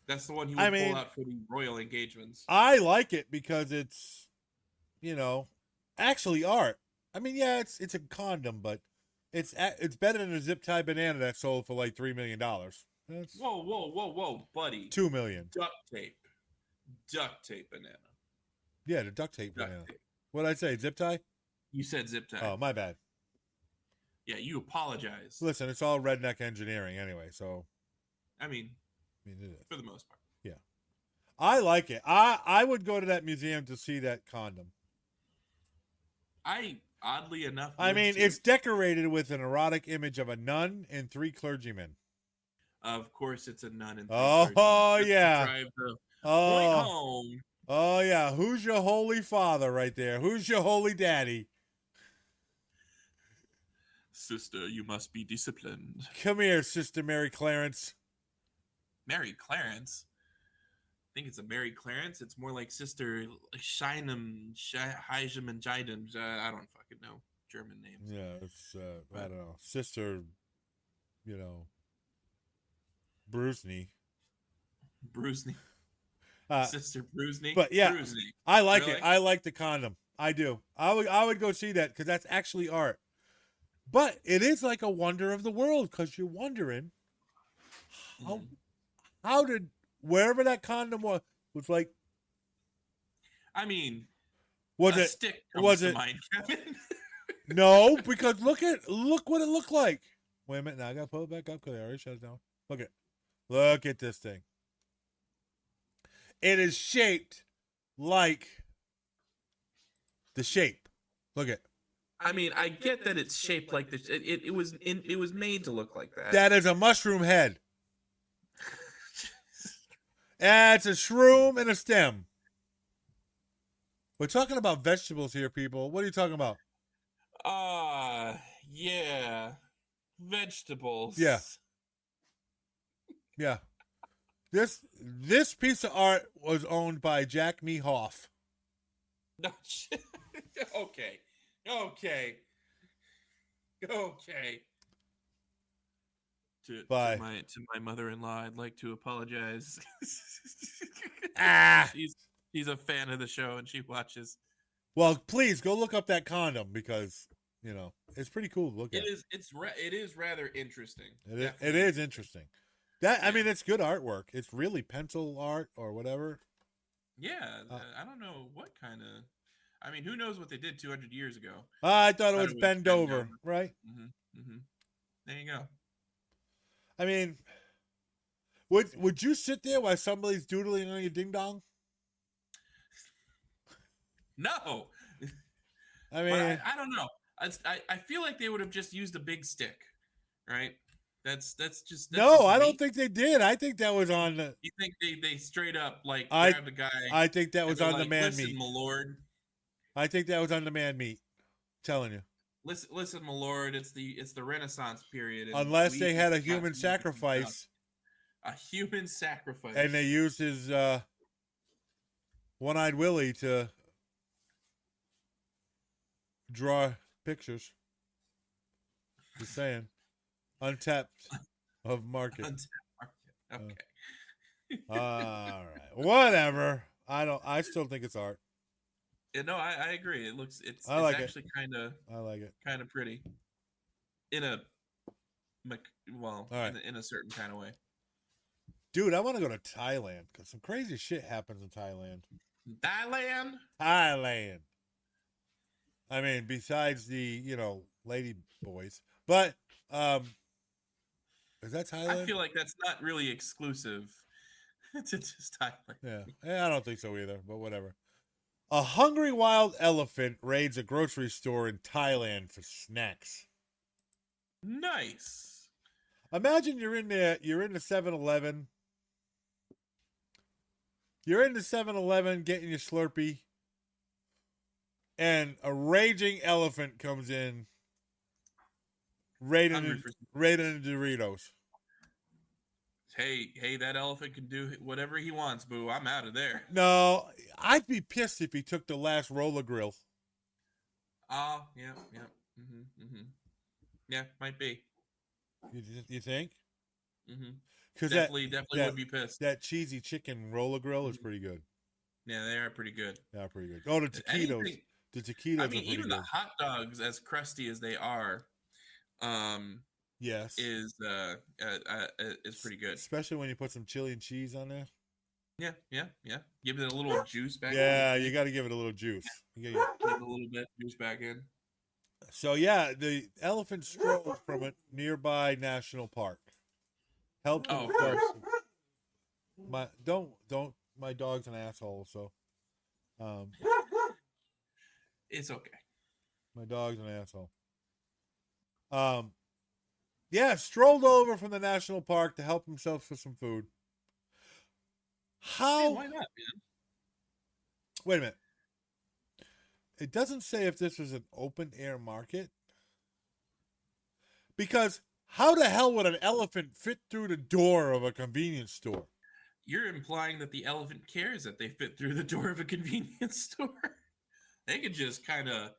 That's the one he would pull out for the royal engagements. I like it because it's, actually art. I mean, yeah, it's a condom, but it's better than a zip tie banana that sold for like $3 million. Whoa, buddy. $2 million. Duct tape banana. Yeah, the duct tape banana. What did I say? Zip tie? You said zip tie. Oh, my bad. Yeah, you apologize. Listen, it's all redneck engineering anyway, so. I mean it is. For the most part. Yeah. I like it. I would go to that museum to see that condom. oddly enough, I would mean, too. it's decorated with an erotic image of a nun and 3 clergymen. Of course, it's a nun and 3 Oh, clergymen. yeah. Drive the point Oh, home. oh, yeah. Who's your holy father right there? Who's your holy daddy? Sister, you must be disciplined. Come here, Sister Mary Clarence. Mary Clarence? I think it's a Mary Clarence. It's more like Sister Shinem, Heijem, and Jidem. I don't fucking know German names. Yeah, it's, I don't know. Sister, Brusney. Brusney. Sister Brusney. But yeah, Brusney. I like Really? it. I like the condom. I do. I would go see that because that's actually art. But it is like a wonder of the world because you're wondering how did wherever that condom was like. I mean, Was a it stick comes was to it mind, Kevin. no? Because look what it looked like. Wait a minute, now I gotta pull it back up because I already shut it down. Look at this thing. It is shaped like the shape. Look at. I mean, I get that it's shaped like this. It was made to look like that. That is a mushroom head. It's a shroom and a stem. We're talking about vegetables here, people. What are you talking about? Yeah. Vegetables. Yeah. Yeah. This piece of art was owned by Jack Mehoff. No shit. Okay. To my mother-in-law, I'd like to apologize. She's a fan of the show and she watches. Well, please go look up that condom because it's pretty cool to look at. It is rather interesting. It is interesting. I mean, it's good artwork. It's really pencil art or whatever. Yeah, I don't know what kind of. I mean, who knows what they did 200 years ago? I thought it was bend over, right? There you go. I mean, would you sit there while somebody's doodling on your ding dong? No. I mean, I don't know. I feel like they would have just used a big stick, right? That's just I don't think they did. I think that was on the. You think they straight up grabbed a guy? I think that was on the man listen, meat. my lord. I think that was on the man meat. I'm telling you. Listen, my lord. It's the Renaissance period. Unless they had a human sacrifice. A human sacrifice. And they used his one-eyed Willie to draw pictures. Just saying. Untapped of market. Okay. All right. Whatever. I still think it's art. Yeah, no, I agree. It's actually kind of. I like it. Kind of pretty. In a right. in a certain kind of way. Dude, I want to go to Thailand because some crazy shit happens in Thailand. Thailand. I mean, besides the, lady boys. But, is that Thailand? I feel like that's not really exclusive to just Thailand. Yeah, I don't think so either, but whatever. A hungry wild elephant raids a grocery store in Thailand for snacks. Nice. Imagine you're in the 7-Eleven. You're in the 7-Eleven getting your Slurpee, and a raging elephant comes in, raiding the Doritos. Hey, that elephant can do whatever he wants, boo. I'm out of there. No, I'd be pissed if he took the last roller grill. Oh, yeah. Yeah, might be. You think? Because definitely would be pissed. That cheesy chicken roller grill is pretty good. Yeah, they are pretty good. Yeah, pretty good. Oh, the taquitos. The taquitos. I mean, even the hot dogs, as crusty as they are, yes, is pretty good. Especially when you put some chili and cheese on there. Yeah. Give it a little juice back. Yeah, you got to give it a little juice. You give it a little bit juice back in. So yeah, the elephant strolled from a nearby national park. Help. Oh, of course. My dog's an asshole, so. It's okay. My dog's an asshole. Yeah, strolled over from the national park to help himself with some food. Hey, How? why not, man? Wait a minute. It doesn't say if this was an open air market. Because how the hell would an elephant fit through the door of a convenience store? You're implying that the elephant cares that they fit through the door of a convenience store. They could just kind of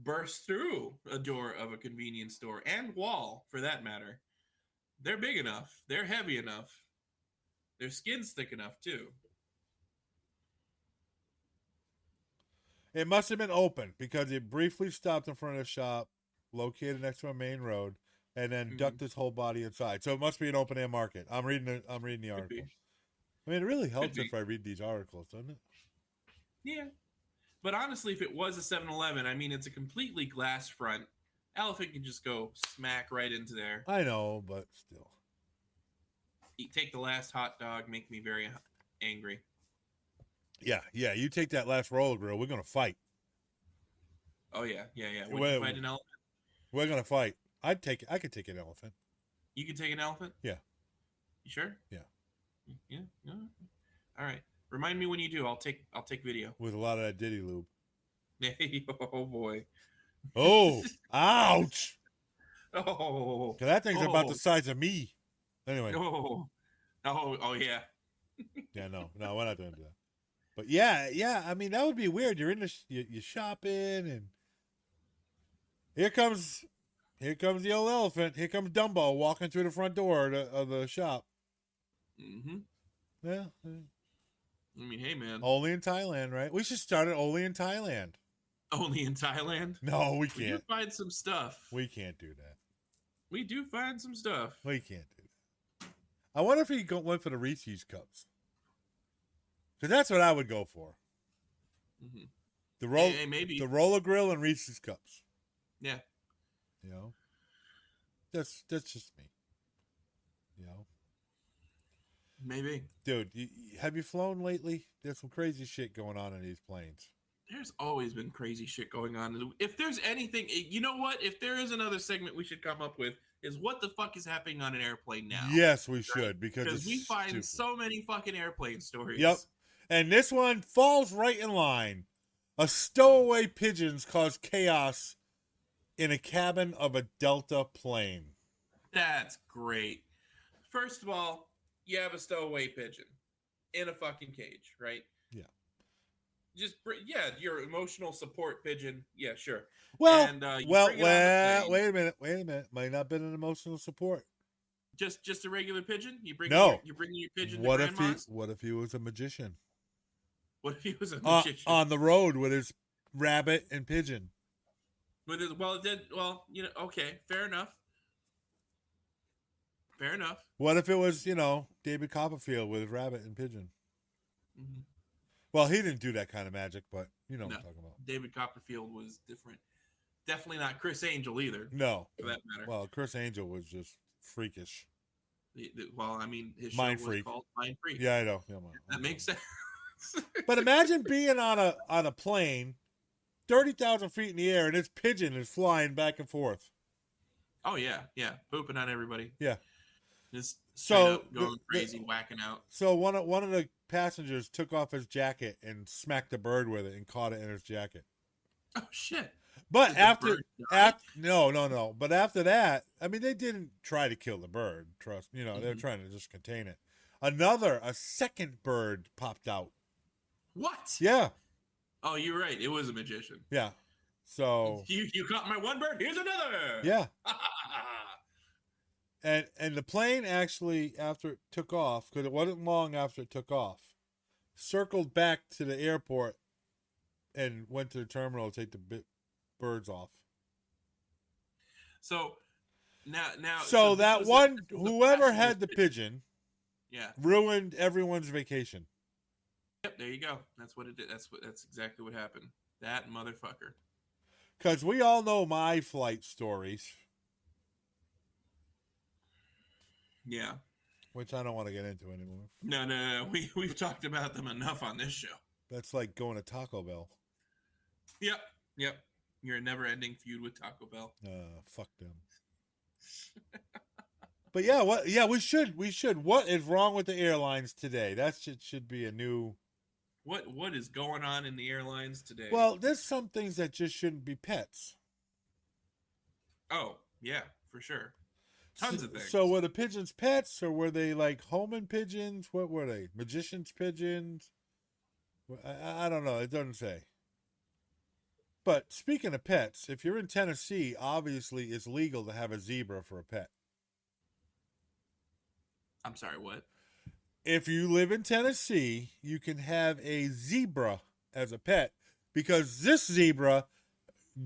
burst through a door of a convenience store and wall, for that matter. They're big enough. They're heavy enough. Their skin's thick enough, too. It must have been open because it briefly stopped in front of the shop, located next to a main road, and then ducked his whole body inside. So it must be an open air market. I'm reading the article. I mean, it really helps if I read these articles, doesn't it? Yeah. But honestly, if it was a 7-Eleven, I mean, it's a completely glass front. Elephant can just go smack right into there. I know, but still. Take the last hot dog, make me very angry. Yeah. You take that last roller grill, we're gonna fight. Oh yeah. Would you fight an elephant? We're gonna fight. I could take an elephant. You could take an elephant? Yeah. You sure? Yeah. Yeah. No. All right. Remind me when you do. I'll take video. With a lot of that Diddy lube. Oh boy. Oh, ouch! Oh. That thing's about the size of me. Anyway. Oh yeah. Yeah, no, we're not doing that. But yeah. I mean, that would be weird. You're in you're shopping, and here comes the old elephant. Here comes Dumbo walking through the front door of the shop. Mm-hmm. Yeah. I mean, hey man. Only in Thailand, right? We should start it only in Thailand. Only in Thailand? No, we can't. We do find some stuff. We can't do that. We do find some stuff. We can't do that. I wonder if he went for the Reese's cups. Because that's what I would go for. Mm-hmm. Maybe. The roller grill and Reese's cups. Yeah. You know? That's just me. You know? Maybe. Dude, have you flown lately? There's some crazy shit going on in these planes. There's always been crazy shit going on. If there's anything, you know what? If there is another segment we should come up with, is what the fuck is happening on an airplane now? Yes, we should, because we find so many fucking airplane stories. Yep. And this one falls right in line. A stowaway pigeons cause chaos in a cabin of a Delta plane. That's great. First of all, you have a stowaway pigeon in a fucking cage, right? Yeah. Your emotional support pigeon. Yeah, sure. Well, and, wait a minute. Might not have been an emotional support. Just a regular pigeon? You bring your pigeon what to grandma's? What if he was a magician? What if he was a magician? On the road with his rabbit and pigeon. Okay, fair enough. Fair enough. What if it was, David Copperfield with his rabbit and pigeon? Mm-hmm. Well, he didn't do that kind of magic, but you know what I'm talking about. David Copperfield was different. Definitely not Chris Angel either. No. For that matter. Well, Chris Angel was just freakish. Well, I mean, his Mind show Freak. was called Mind Freak. Yeah, I know. Yeah, that makes sense. But imagine being on a plane, 30,000 feet in the air, and this pigeon is flying back and forth. Oh yeah, pooping on everybody. Yeah, just up going crazy, whacking out. So one of the passengers took off his jacket and smacked a bird with it and caught it in his jacket. Oh shit! But no. But after that, I mean, they didn't try to kill the bird. Trust me, they were trying to just contain it. A second bird popped out. What? Yeah. Oh, you're right. It was a magician. Yeah. So you caught my one bird. Here's another. Yeah. and the plane actually, after it took off, because it wasn't long after it took off, circled back to the airport and went to the terminal to take the birds off. So now. So that whoever had the pigeon, ruined everyone's vacation. Yep, there you go. That's what it did. That's exactly what happened. That motherfucker. Because we all know my flight stories. Yeah. Which I don't want to get into anymore. No. We've talked about them enough on this show. That's like going to Taco Bell. Yep. You're a never-ending feud with Taco Bell. Fuck them. But yeah, what? Yeah, we should. What is wrong with the airlines today? That should be a new. What is going on in the airlines today? Well, there's some things that just shouldn't be pets. Oh yeah, for sure. Tons of things. So were the pigeons pets, or were they like homing pigeons? What were they? Magician's pigeons? I don't know. It doesn't say. But speaking of pets, if you're in Tennessee, obviously it's legal to have a zebra for a pet. I'm sorry, what? If you live in Tennessee, you can have a zebra as a pet because this zebra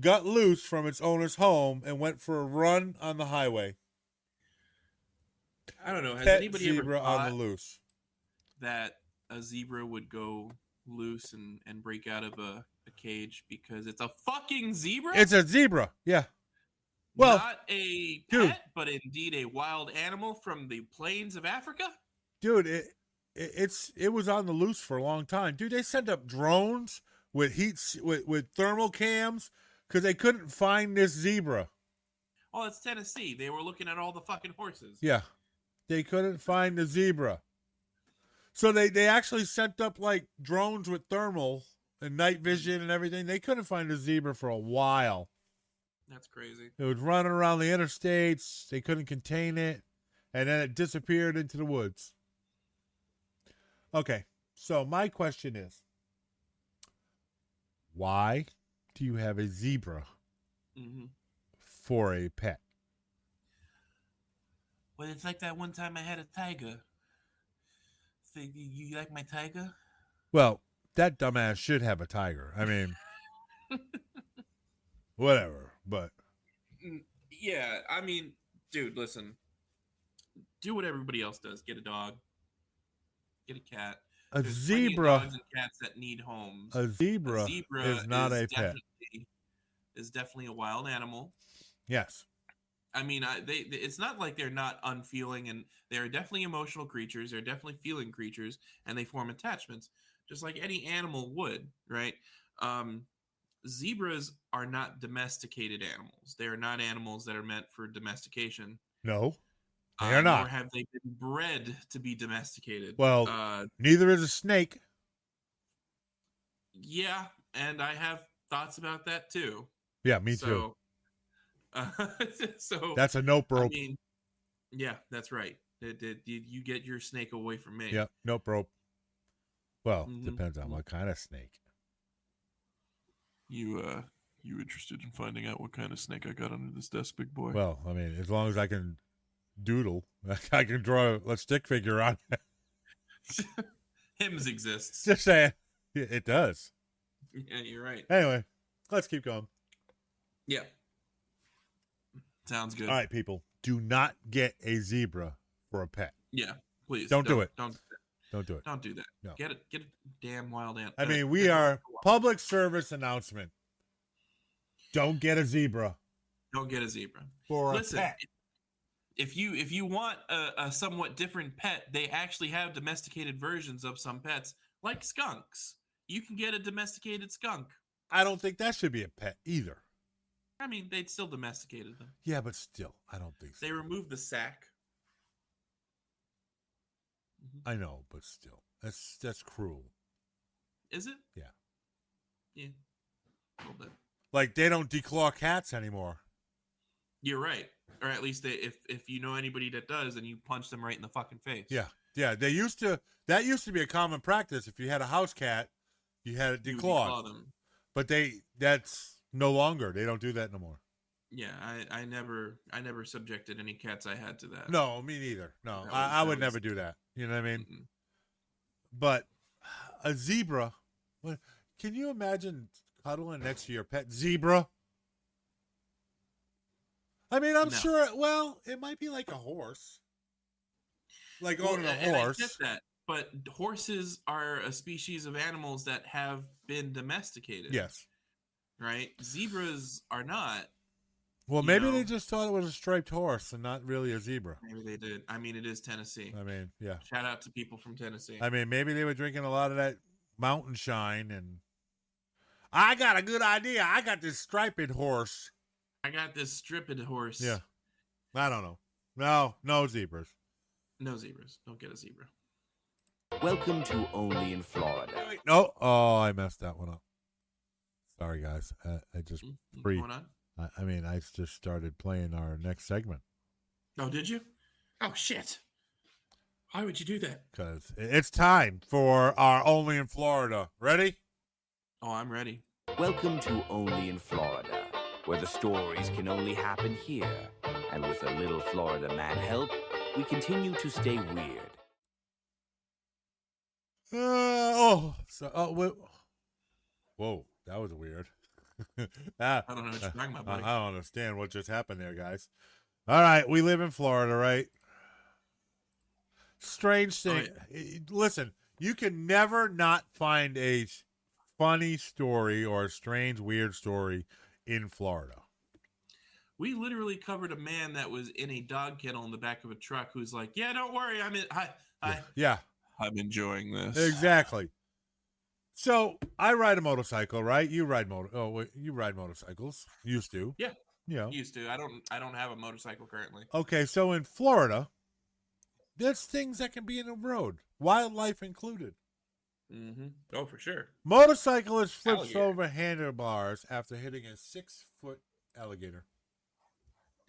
got loose from its owner's home and went for a run on the highway. I don't know. Has Pet anybody zebra ever thought on the loose that a zebra would go loose and break out of a cage because it's a fucking zebra? It's a zebra, yeah. Well, not a pet, dude, but indeed a wild animal from the plains of Africa. Dude, it was on the loose for a long time. Dude, they sent up drones with with thermal cams because they couldn't find this zebra. Oh, it's Tennessee. They were looking at all the fucking horses. Yeah, they couldn't find the zebra. So they actually sent up like drones with thermal and night vision and everything. They couldn't find the zebra for a while. That's crazy. It was running around the interstates. They couldn't contain it. And then it disappeared into the woods. Okay, so my question is, why do you have a zebra for a pet? Well, it's like that one time I had a tiger. So you like my tiger? Well, that dumbass should have a tiger. I mean, whatever, but. Yeah, I mean, dude, listen. Do what everybody else does. Get a dog. Get a cat. A There's zebra. plenty of dogs and cats that need homes. A zebra is not a pet. Is definitely a wild animal. Yes. I mean, it's not like they're not unfeeling, and they're definitely emotional creatures. They're definitely feeling creatures, and they form attachments, just like any animal would, right? Zebras are not domesticated animals. They are not animals that are meant for domestication. No, they are not. Nor have they been bred to be domesticated. Well, neither is a snake. Yeah, and I have thoughts about that too. Yeah, me too. So that's a nope rope. I mean, yeah, that's right. You get your snake away from me. Yeah, nope rope. Well, depends on what kind of snake. You interested in finding out what kind of snake I got under this desk, big boy? Well, I mean, as long as I can doodle, I can draw a stick figure on it. Hymns exists. Just saying. It does. Yeah, you're right. Anyway, let's keep going. Yeah. Sounds good. All right, people. Do not get a zebra for a pet. Yeah, please. Don't do it. Don't do it. Don't do that. No. Get a damn wild animal. I mean, we are public service announcement. Don't get a zebra. Don't get a zebra. For a pet. If you want a somewhat different pet, they actually have domesticated versions of some pets, like skunks. You can get a domesticated skunk. I don't think that should be a pet either. I mean, they'd still domesticated them. Yeah, but still, I don't think so. They removed the sack. I know, but still, that's cruel. Is it? Yeah. Yeah. A little bit. Like they don't declaw cats anymore. You're right, or at least if you know anybody that does, then you punch them right in the fucking face. Yeah. That used to be a common practice. If you had a house cat, you had it declawed. Them. But that's no longer. They don't do that no more. Yeah, I never subjected any cats I had to that. No, me neither. No, I would never do that. You know what I mean? Mm-mm. But a zebra, can you imagine cuddling next to your pet zebra? I mean, I'm sure. Well, it might be like a horse, like owning a horse. I get that, but horses are a species of animals that have been domesticated. Yes. Right? Zebras are not. Well, maybe they just thought it was a striped horse and not really a zebra. Maybe they did. I mean, it is Tennessee. I mean, yeah. Shout out to people from Tennessee. I mean, maybe they were drinking a lot of that mountain shine, and I got a good idea. I got this striped horse. I got this stripped horse. Yeah. I don't know. No zebras. No zebras. Don't get a zebra. Welcome to Only in Florida. Wait, no. Oh, I messed that one up. Sorry, guys. I just What's going on? I just started playing our next segment. Oh, did you? Oh, shit. Why would you do that? Because it's time for our Only in Florida. Ready? Oh, I'm ready. Welcome to Only in Florida, where the stories can only happen here. And with a little Florida man help, we continue to stay weird. Whoa, that was weird. I don't know what you're talking about, buddy. I don't understand what just happened there, guys. All right, we live in Florida, right? Strange thing. Oh, yeah. Listen, you can never not find a funny story or a strange, weird story in Florida. We literally covered a man that was in a dog kennel in the back of a truck who's like, yeah, don't worry. Yeah. I'm enjoying this. Exactly. So I ride a motorcycle, right? You ride motorcycles. Used to. Yeah. Yeah. Used to. I don't have a motorcycle currently. Okay, so in Florida, there's things that can be in the road, wildlife included. Mm-hmm. Oh, for sure. Motorcyclist flips Alligator. over handlebars after hitting a 6-foot alligator.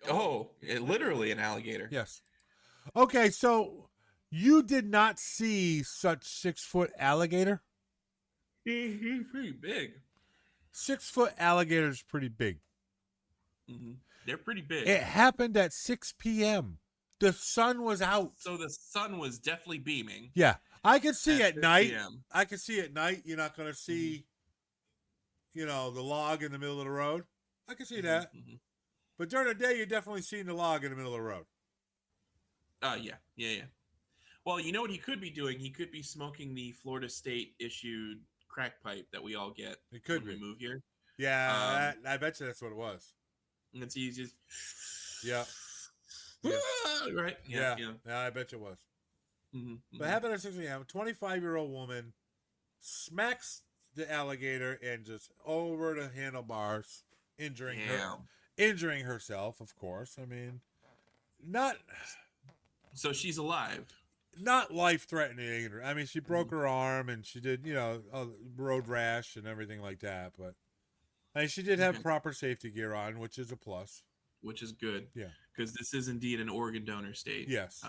Oh, literally an alligator. Yes. Okay, so you did not see such 6-foot alligator? He's pretty big. 6-foot alligator is pretty big. Mm-hmm. They're pretty big. It happened at 6 p.m. The sun was out. So the sun was definitely beaming. Yeah. I can see at 6 night. p.m. I can see at night. You're not going to see, the log in the middle of the road. I can see that. Mm-hmm. But during the day, you're definitely seeing the log in the middle of the road. Yeah. Well, you know what he could be doing? He could be smoking the Florida State issued crack pipe that we all get It could when be. we move here. Yeah, I bet you that's what it was. And it's easy. Yeah. Right? Yeah, I bet you it was. Mm-hmm. But happened at 6 a.m. 25-year-old woman smacks the alligator and just over the handlebars, injuring herself, of course. I mean, not So she's alive. not life-threatening. I mean, she broke her arm and she did, a road rash and everything like that. But I mean, she did have proper safety gear on, which is a plus. Which is good. Yeah. Because this is indeed an organ donor state. Yes.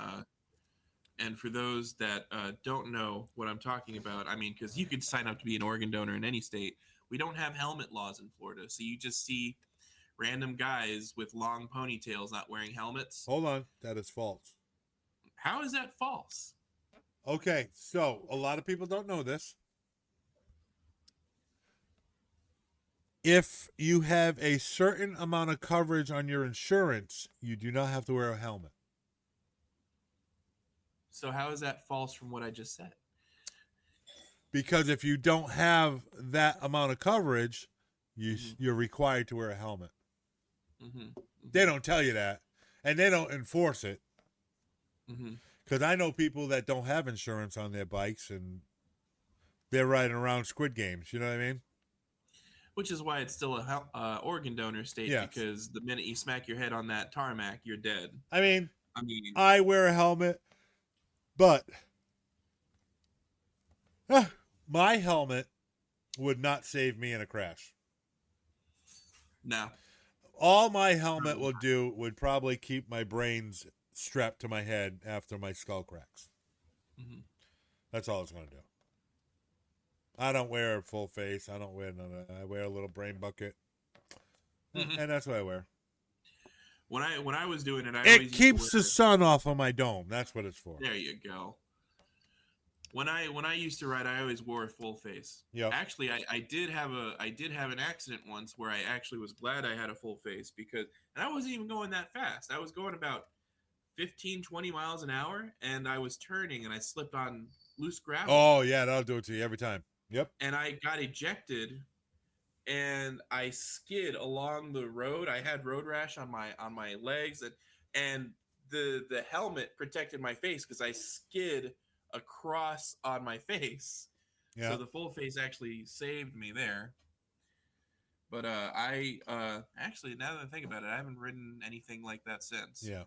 And for those that don't know what I'm talking about, I mean, because you could sign up to be an organ donor in any state. We don't have helmet laws in Florida. So you just see random guys with long ponytails not wearing helmets. Hold on. That is false. How is that false? Okay, so a lot of people don't know this. If you have a certain amount of coverage on your insurance, you do not have to wear a helmet. So how is that false from what I just said? Because if you don't have that amount of coverage, you're required to wear a helmet. Mm-hmm. They don't tell you that, and they don't enforce it. Because I know people that don't have insurance on their bikes, and they're riding around Squid Games. You know what I mean? Which is why it's still a organ donor state, Yes. because the minute you smack your head on that tarmac, you're dead. I mean, I I wear a helmet, but my helmet would not save me in a crash. no. All my helmet will do would probably keep my brains strapped to my head after my skull cracks. That's all it's going to do. I don't wear a full face. I don't wear none of that. I wear a little brain bucket. And that's what I wear. When I was doing it, It keeps the sun off of my dome. That's what it's for. There you go. When I used to ride, I always wore a full face. Yep. Actually, I did have an accident once where I actually was glad I had a full face, and I wasn't even going that fast. I was going about 15, 20 miles an hour, and I was turning and I slipped on loose gravel. Oh, yeah, that'll do it to you every time. Yep. And I got ejected and I skid along the road. I had road rash on my legs, and the helmet protected my face because I skid across on my face. Yeah. So the full face actually saved me there. But I actually, now that I think about it, I haven't ridden anything like that since. Yeah.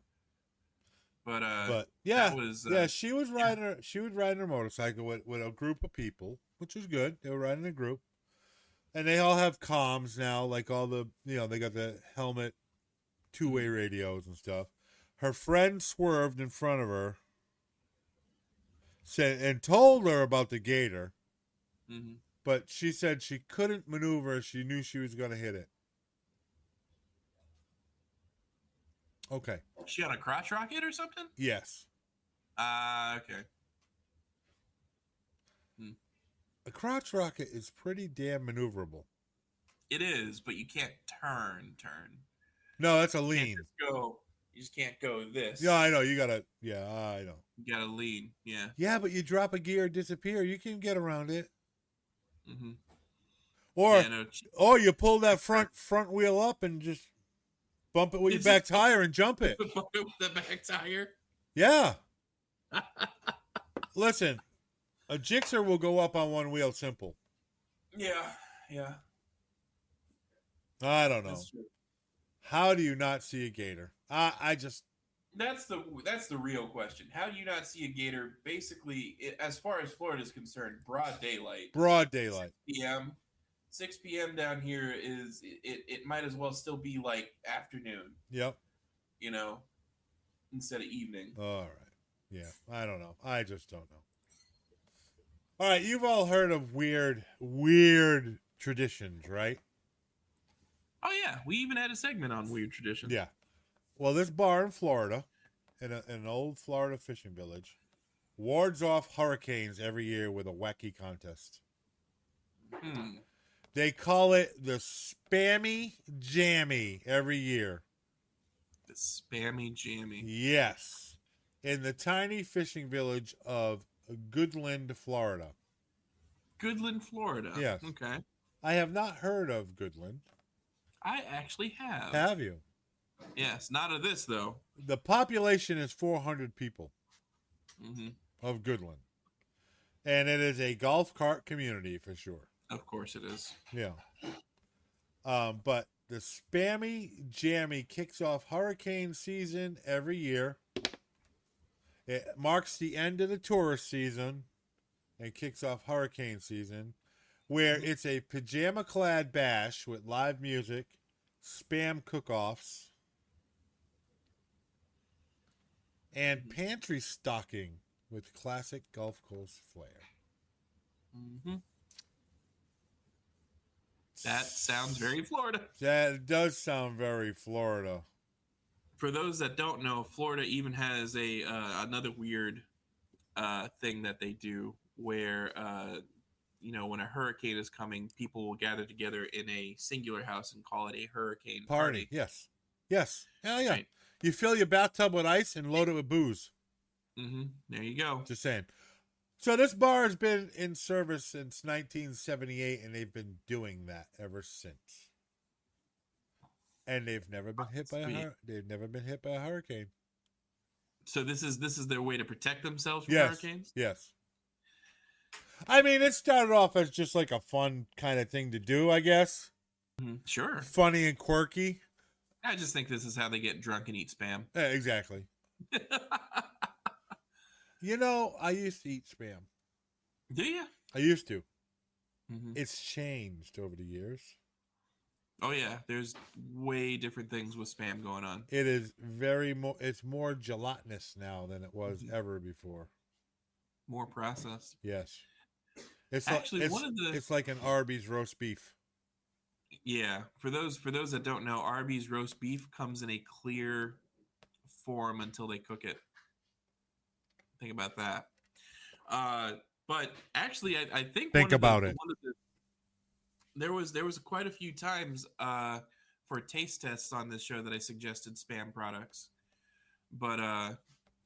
But yeah, that was she was riding her motorcycle with a group of people, which was good. They were riding in a group. And they all have comms now, like all the, they got the helmet, two-way radios and stuff. Her friend swerved in front of her, said and told her about the gator, but she said she couldn't maneuver. She knew she was going to hit it. Okay. Was she on a crotch rocket or something? Yes. Okay. A crotch rocket is pretty damn maneuverable. It is, but you can't turn. No, that's a lean. You just can't go this. Yeah, I know. You gotta. Yeah, I know. You gotta lean. Yeah. Yeah, but you drop a gear, disappear. You can get around it. Mm-hmm. Or you pull that front wheel up and just bump it with your back tire and jump it. Bump it with the back tire. Yeah. Listen, a Gixxer will go up on one wheel simple. Yeah. I don't know. How do you not see a gator? I just. That's the real question. How do you not see a gator? Basically, as far as Florida is concerned, broad daylight. 6 p.m. down here is it might as well still be like afternoon. Yep. Instead of evening. All right. Yeah. I don't know. I just don't know. All right. You've all heard of weird traditions, right? Oh yeah, we even had a segment on weird traditions. Yeah. Well, this bar in Florida, in an old Florida fishing village, wards off hurricanes every year with a wacky contest. They call it the Spammy Jammy every year. The Spammy Jammy. Yes. In the tiny fishing village of Goodland, Florida. Goodland, Florida. Yes. Okay. I have not heard of Goodland. I actually have. Have you? Yes, not of this though. The population is 400 people of Goodland. And it is a golf cart community for sure. Of course it is. Yeah. But the Spammy Jammy kicks off hurricane season every year. It marks the end of the tourist season and kicks off hurricane season, where it's a pajama-clad bash with live music, spam cook-offs, and pantry stocking with classic Gulf Coast flair. That sounds very Florida. That does sound very Florida. For those that don't know, Florida even has another weird thing that they do where when a hurricane is coming, people will gather together in a singular house and call it a hurricane party. Yes. Hell yeah. Right. You fill your bathtub with ice and load it with booze. There you go. Just saying. So this bar has been in service since 1978, and they've been doing that ever since. And they've never been hit by a hurricane. So this is their way to protect themselves from hurricanes? Yes. I mean, it started off as just like a fun kind of thing to do, I guess. Sure. Funny and quirky. I just think this is how they get drunk and eat Spam. Yeah, exactly. I used to eat Spam. Do you? I used to. It's changed over the years. Oh yeah, there's way different things with Spam going on. It is it's more gelatinous now than it was ever before. More processed. Yes. It's actually it's like an Arby's roast beef. Yeah, for those that don't know, Arby's roast beef comes in a clear form until they cook it. Think about that. But actually, I think there was quite a few times for taste tests on this show that I suggested Spam products, but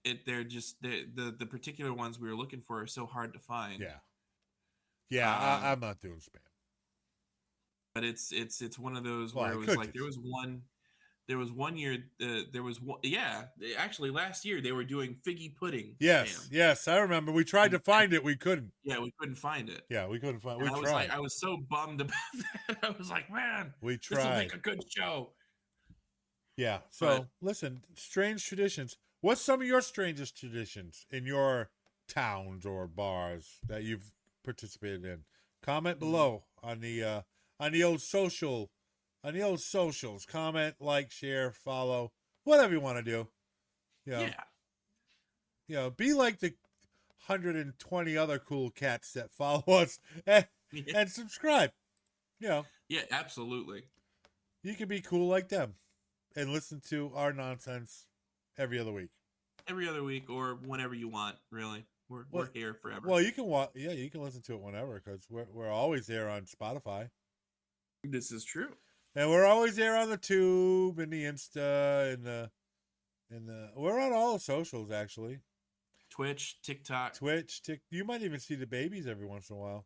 the particular ones we were looking for are so hard to find. I'm not doing Spam. But it's one of those where it was like there There was one year. There was one. Yeah, actually, last year they were doing figgy pudding. Yes, spam. yes, I remember. We tried to find it, we couldn't. Yeah, we couldn't find it. Yeah, we couldn't find. And We I was tried. like, I was so bummed about that. I was like, man, We this will tried. make a good show. Yeah. So listen, strange traditions. What's some of your strangest traditions in your towns or bars that you've participated in? Comment below on the old socials. Comment, like, share, follow, whatever you want to do. Be like the 120 other cool cats that follow us and subscribe. Yeah, absolutely. You can be cool like them and listen to our nonsense every other week. Every other week or whenever you want, really. We're here forever. Well, you can you can listen to it whenever because we're always there on Spotify. This is true. And we're always there on the Tube and the Insta and the we're on all the socials actually. Twitch, TikTok. You might even see the babies every once in a while.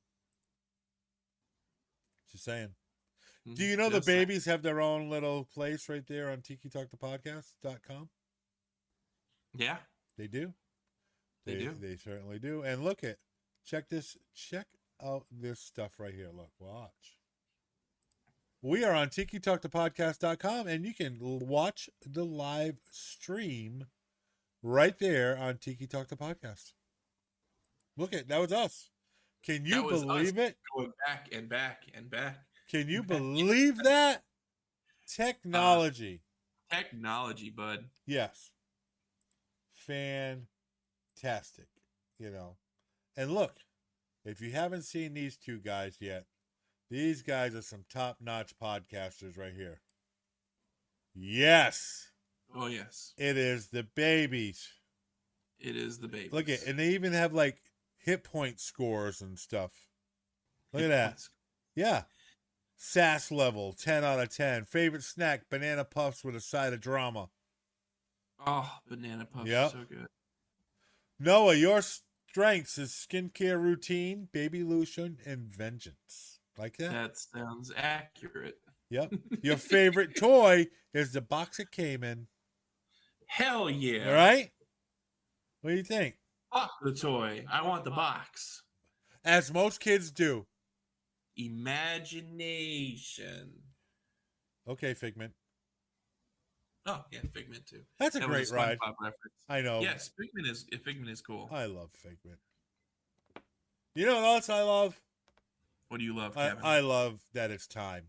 Just saying. Do you know the babies have their own little place right there on TikiTalkThePodcast.com? Yeah. They do. They do. They certainly do. And check out this stuff right here. Look, watch. We are on TikiTalkThePodcast.com, and you can watch the live stream right there on Tiki Talk the Podcast. Look that was us. Can you believe it? Going back and back and back. Can you believe that? Technology. Technology, bud. Yes. Fantastic. And look, if you haven't seen these two guys yet, these guys are some top-notch podcasters right here. Yes. Oh, yes. It is the babies. It is the babies. Look and they even have like hit point scores and stuff. Look at that. Yeah. Sass level, 10 out of 10. Favorite snack, banana puffs with a side of drama. Oh, banana puffs are so good. Noah, your strengths is skincare routine, baby lotion, and vengeance. Like that? That sounds accurate. Yep. Your favorite toy is the box it came in. Hell yeah. All right? What do you think? Fuck the toy. I want the box. As most kids do. Imagination. Okay, Figment. Oh, yeah, Figment too. That's a great ride. I know. Yes, Figment is cool. I love Figment. You know what else I love? What do you love, Kevin? I love that it's time.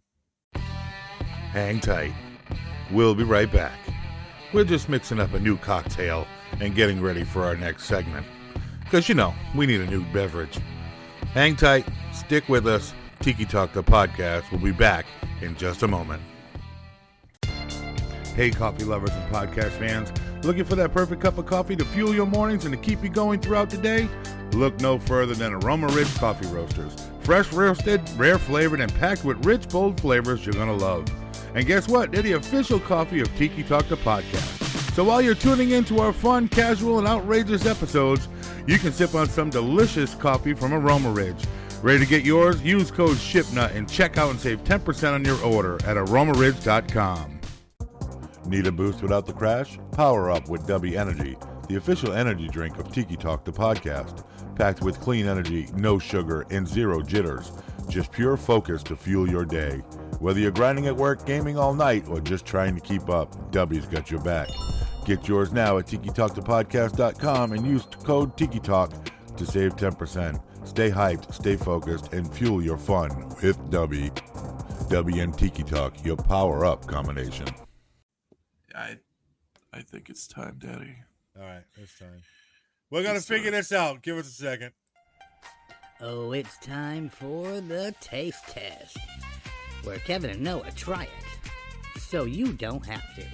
Hang tight. We'll be right back. We're just mixing up a new cocktail and getting ready for our next segment. Because, we need a new beverage. Hang tight. Stick with us. Tiki Talk the Podcast will be back in just a moment. Hey, coffee lovers and podcast fans. Looking for that perfect cup of coffee to fuel your mornings and to keep you going throughout the day? Look no further than Aroma Ridge Coffee Roasters. Fresh roasted, rare flavored, and packed with rich, bold flavors you're going to love. And guess what? They're the official coffee of Tiki Talk the Podcast. So while you're tuning into our fun, casual, and outrageous episodes, you can sip on some delicious coffee from Aroma Ridge. Ready to get yours? Use code SHIPNUT and check out and save 10% on your order at aromaridge.com. Need a boost without the crash? Power up with W Energy, the official energy drink of Tiki Talk the Podcast. Packed with clean energy, no sugar, and zero jitters. Just pure focus to fuel your day. Whether you're grinding at work, gaming all night, or just trying to keep up, W's got your back. Get yours now at TikiTalkThePodcast.com and use code TikiTalk to save 10%. Stay hyped, stay focused, and fuel your fun with W. W and Tiki Talk, your power-up combination. I think it's time, Daddy. All right, it's time. We're going to figure this out. Give us a second. Oh, it's time for the taste test, where Kevin and Noah try it, so you don't have to.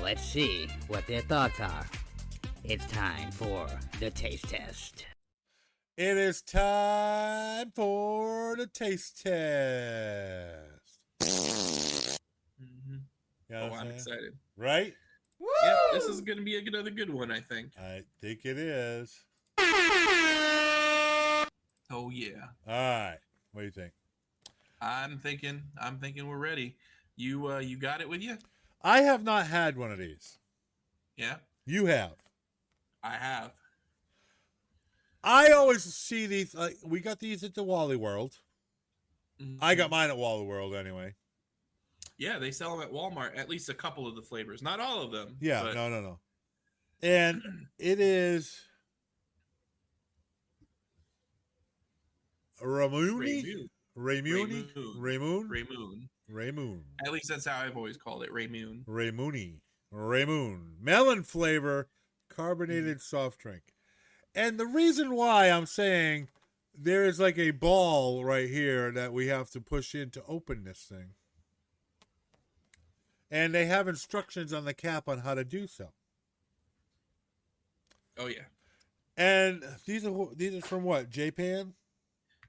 Let's see what their thoughts are. It's time for the taste test. It is time for the taste test. Mm-hmm. I'm excited. Right? Woo! Yep, this is going to be another good one, I think. I think it is. Oh, yeah. All right. What do you think? I'm thinking we're ready. You got it with you? I have not had one of these. Yeah, You have. I have. I always see these. We got these at the Wally World. I got Mhm. mine at Wally World anyway. Yeah, they sell them at Walmart. At least a couple of the flavors, not all of them. Yeah, but no. And it is Ramuni? Raymoon, Ramuni? Raymoon? Raymoon. Raymoon. At least that's how I've always called it, Raymoon. Raymoon. Raymoon. Melon flavor, carbonated soft drink. And the reason why I'm saying there is like a ball right here that we have to push in to open this thing. And they have instructions on the cap on how to do so. Oh yeah, And these are from what? Japan?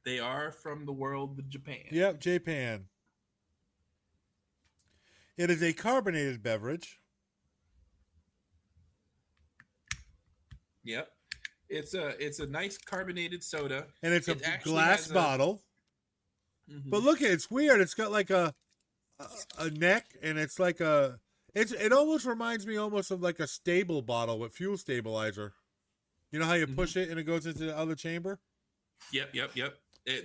they are from the world of Japan. Yep, Japan. It is a carbonated beverage. Yep. It's a nice carbonated soda. And it's a It actually glass has a- bottle. Mhm. But look, it's weird. It's got like a neck, and it's like it almost reminds me almost of like a stable bottle with fuel stabilizer. You know how you push it and it goes into the other chamber? Yep.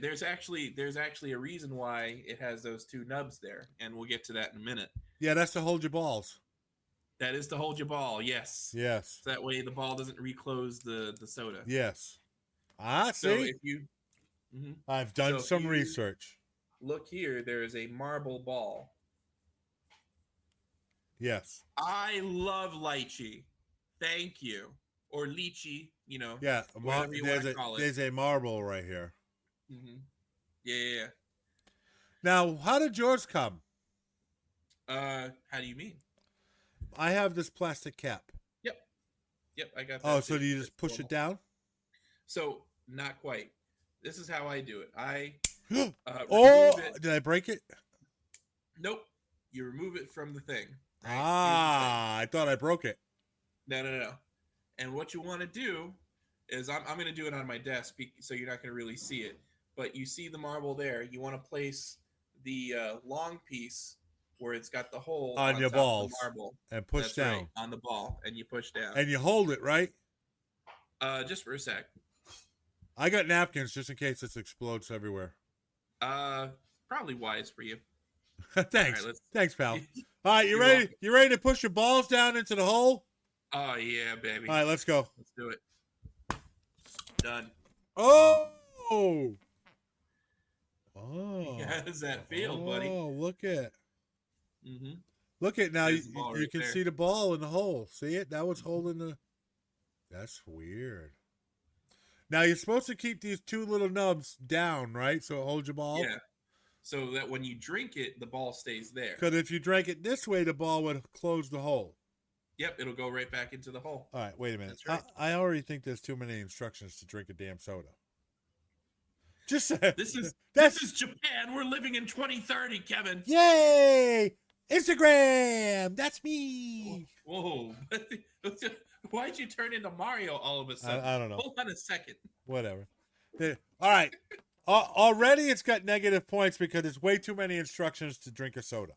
There's actually a reason why it has those two nubs there, and we'll get to that in a minute. Yeah, that's to hold your balls. That is to hold your ball. Yes. Yes. So that way the ball doesn't reclose the soda. Yes. Ah, So see? if you I've done so if some you- research. look here, there is a marble ball. Yes. I love lychee. Thank you. Or lychee, Yeah, whatever you want to call it. there's a marble right here. Yeah. Now, how did yours come? How do you mean? I have this plastic cap. Yep, I got that. Oh, so too. do you just It's push it normal. down? So, not quite. This is how I do it. I Oh, remove it. did I break it? Nope. You remove it from the thing. right? Ah, I thought I broke it. No. And what you want to do is I'm going to do it on my desk so you're not going to really see it. But you see the marble there. You want to place the long piece where it's got the hole On your top balls. of the marble. And push That's down. right, on the ball, and you push down. And you hold it, right? Just for a sec. I got napkins just in case this explodes everywhere. Probably wise for you. Thanks. All right, Thanks, pal. All right, you You're ready? welcome. You ready to push your balls down into the hole? Oh yeah, baby. All right, let's go. Let's do it. Done. Oh! How does that feel, buddy? Oh, look at. Mm-hmm. Look at now. There's You, the ball you right can there. see the ball in the hole. See it? That was holding the. That's weird. Now you're supposed to keep these two little nubs down, right? So it holds your ball. Yeah. So that when you drink it, the ball stays there. Because if you drank it this way, the ball would close the hole. Yep, it'll go right back into the hole. All right, wait a minute. That's right. I already think there's too many instructions to drink a damn soda. Just This is Japan. We're living in 2030, Kevin. Yay! Instagram. That's me. Whoa. Why'd you turn into Mario all of a sudden? I don't know. Hold on a second. Whatever. All right. Already it's got negative points because it's way too many instructions to drink a soda.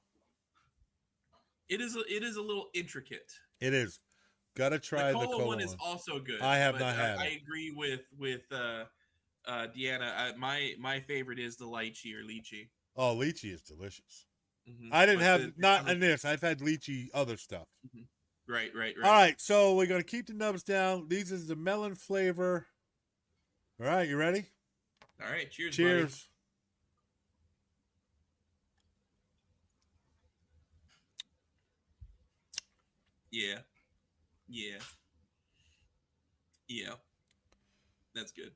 It is a little intricate. It is. Gotta try the cola one is also good. I have but not had I it. agree with Deanna. My favorite is the lychee or lychee. Oh, lychee is delicious. Mhm. I didn't But have not in this. I've had lychee other stuff. Right. All right, so we're gonna keep the nubs down. These is the melon flavor. All right, you ready? All right. Cheers. Cheers. Buddy. Yeah. That's good.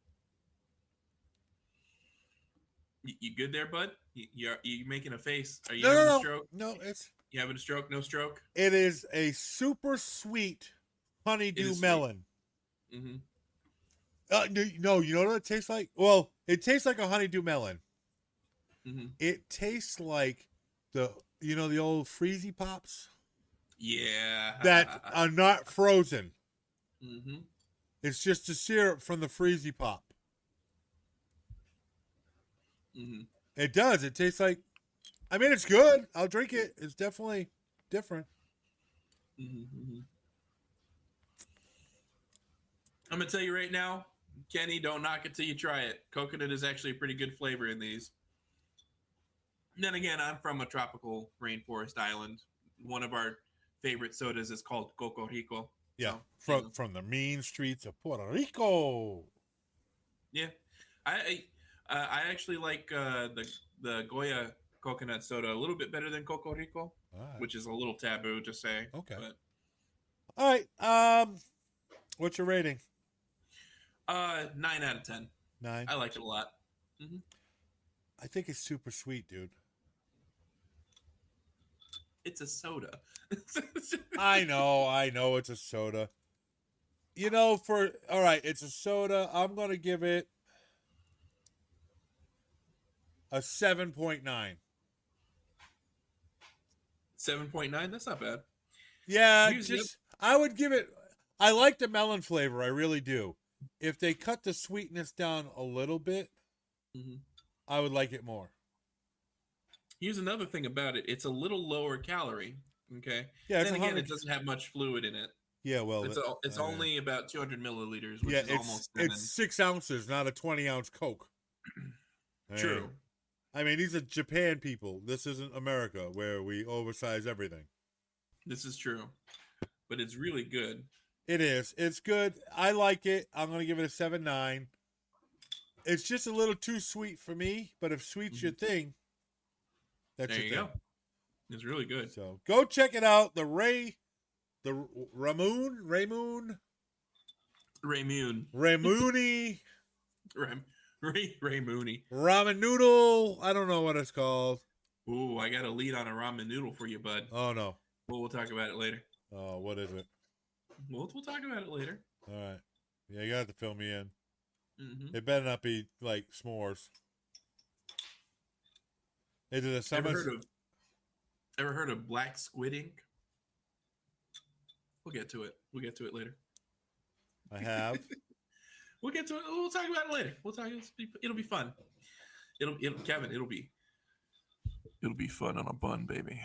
You good there, bud? You making a face? Are you having a stroke? No, it's You having a stroke? No stroke? it is a super sweet honeydew is sweet. melon. Mm-hmm. No, you know what it tastes like? Well, it tastes like a honeydew melon. Mm-hmm. It tastes like the old freezy pops Yeah. that are not frozen. Mm-hmm. It's just the syrup from the freezy pop. Mm-hmm. It does. It tastes like. I mean, it's good. I'll drink it. It's definitely different. Mm-hmm. I'm gonna tell you right now, Kenny, don't knock it till you try it. Coconut is actually a pretty good flavor in these. And then again, I'm from a tropical rainforest island. One of our favorite sodas is called Coco Rico. Yeah, So, from the mean streets of Puerto Rico. yeah, I actually like the Goya coconut soda a little bit better than Coco Rico, Right. which is a little taboo to say. Okay. But, All right. What's your rating? 9 out of 10. 9. I like it a lot. Mm-hmm. I think it's super sweet, dude. It's a soda. I know it's a soda. All right, it's a soda. I'm going to give it a 7.9. 7.9. That's not bad. Yeah, I would give it. I like the melon flavor. I really do. If they cut the sweetness down a little bit, Mm-hmm. I would like it more. Here's another thing about it. It's a little lower calorie. Okay. Yeah, it's then again, 100 it doesn't have much fluid in it. Yeah, well, It's only about 200 milliliters, which yeah, is almost 7. it's 6 ounces, not a 20-ounce Coke. True. I mean, these are Japan people. This isn't America, where we oversize everything. This is true, but it's really good. It is. It's good. I like it. I'm going to give it a 7.9. It's just a little too sweet for me, but if sweet's your thing, that's There your you thing. go. It's really good. So go check it out. The Ramoon, Raymoon. Ramooni, Ray Mooney. ramen noodle. I don't know what it's called. Ooh, I got a lead on a ramen noodle for you, bud. Oh no. Well, we'll talk about it later. Oh, what is it? We'll talk about it later. All right. Yeah, you got to fill me in. Mm-hmm. It better not be like s'mores. Is it a summer? Ever heard of black squid ink? We'll get to it. We'll get to it later. I have. We'll get to it. We'll talk about it later. It'll be fun. Kevin, it'll be fun on a bun, baby.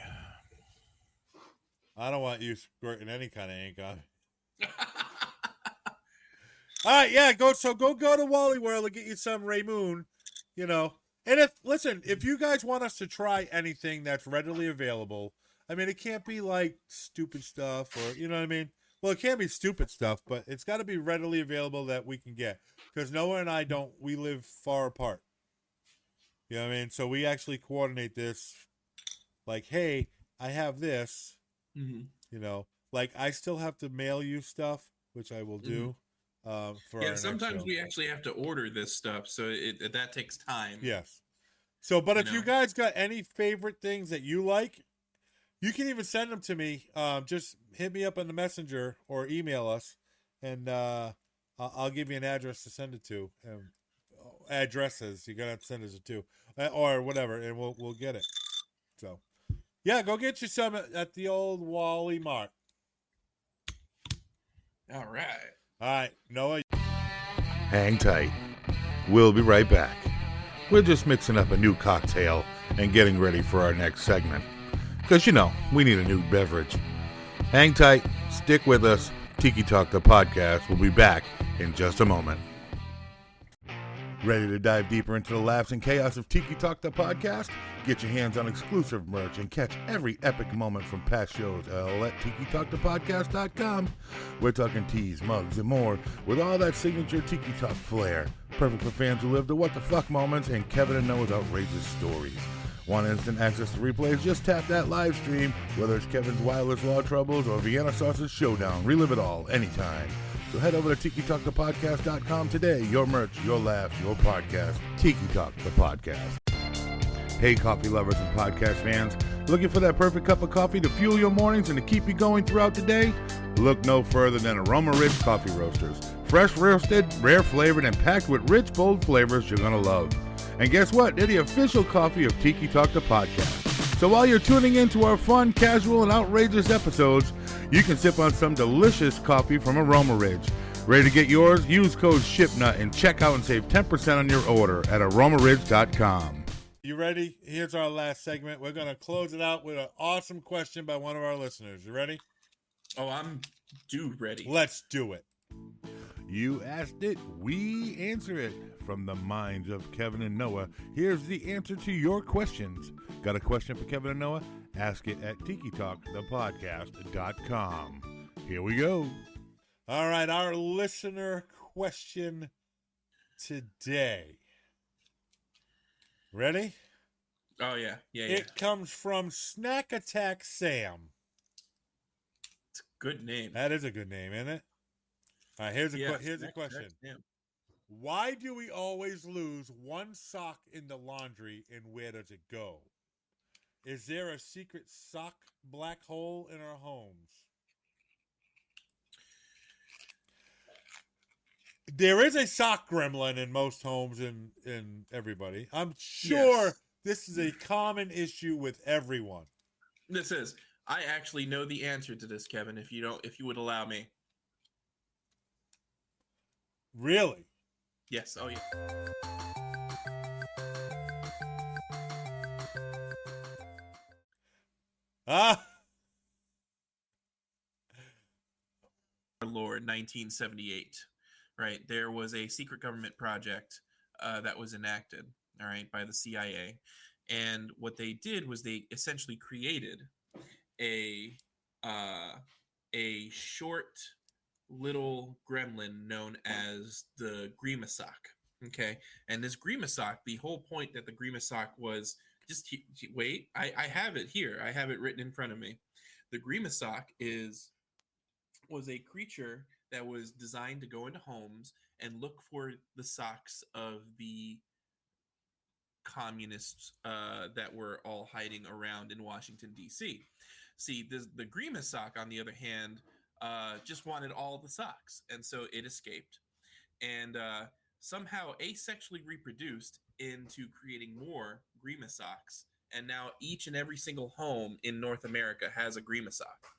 I don't want you squirting any kind of ink on it. All right, yeah, go to Wally World and get you some Ramoon, And if you guys want us to try anything that's readily available, I mean, it can't be like stupid stuff or, you know what I mean? Well, it can't be stupid stuff, but it's got to be readily available that we can get. Because Noah and I we live far apart. You know what I mean? So we actually coordinate this. Like, hey, I have this. Mm-hmm. Like I still have to mail you stuff, which I will do. Sometimes we actually have to order this stuff, so that takes time. Yes. So, but if you guys got any favorite things that you like, you can even send them to me. Just hit me up on the messenger or email us, and I'll give you an address to send it to. Addresses you gotta send us to, or whatever, and we'll get it. So, yeah, go get you some at the old Wally Mart. All right. All right, Noah. Hang tight. We'll be right back. We're just mixing up a new cocktail and getting ready for our next segment. Because, we need a new beverage. Hang tight. Stick with us. Tiki Talk, the podcast, will be back in just a moment. Ready to dive deeper into the laughs and chaos of Tiki Talk, the podcast? Get your hands on exclusive merch and catch every epic moment from past shows all at TikiTalkThePodcast.com. We're talking teas, mugs, and more with all that signature Tiki Talk flair. Perfect for fans who live the what the fuck moments and Kevin and Noah's outrageous stories. Want instant access to replays? Just tap that live stream. Whether it's Kevin's wireless law troubles or Vienna Sausage Showdown, relive it all anytime. So head over to TikiTalkThePodcast.com today. Your merch, your laughs, your podcast. Tiki Talk, the podcast. Hey, coffee lovers and podcast fans. Looking for that perfect cup of coffee to fuel your mornings and to keep you going throughout the day? Look no further than Aroma Ridge Coffee Roasters. Fresh roasted, rare flavored, and packed with rich, bold flavors you're going to love. And guess what? They're the official coffee of Tiki Talk, the podcast. So while you're tuning in to our fun, casual, and outrageous episodes, you can sip on some delicious coffee from Aroma Ridge. Ready to get yours? Use code SHIPNUT and check out and save 10% on your order at aromaridge.com. You ready? Here's our last segment. We're going to close it out with an awesome question by one of our listeners. You ready? Oh, I'm ready. Let's do it. You asked it, we answer it. From the minds of Kevin and Noah, here's the answer to your questions. Got a question for Kevin and Noah? Ask it at tikitalkthepodcast.com. Here we go. All right, our listener question today. Ready? Oh, yeah. It comes from Snack Attack Sam. It's a good name. That is a good name, isn't it? All right, here's a Snack question. Attack Sam. Why do we always lose one sock in the laundry, and where does it go? Is there a secret sock black hole in our homes? There is a sock gremlin in most homes in everybody. I'm sure this is a common issue with everyone. This is. I actually know the answer to this, Kevin, if you would allow me. Really? Yes. Oh, yeah. Our Lord, 1978. Right, there was a secret government project that was enacted, all right, by the CIA, and what they did was they essentially created a short little gremlin known as the Grimasock. Okay, and this Grimasock, the whole point that the Grimasock was just wait, I have it here. I have it written in front of me. The Grimasock was a creature that was designed to go into homes and look for the socks of the communists that were all hiding around in Washington, D.C. See, the Grimasock, on the other hand, just wanted all the socks, and so it escaped and somehow asexually reproduced into creating more Grimasocks, and now each and every single home in North America has a Grimasock.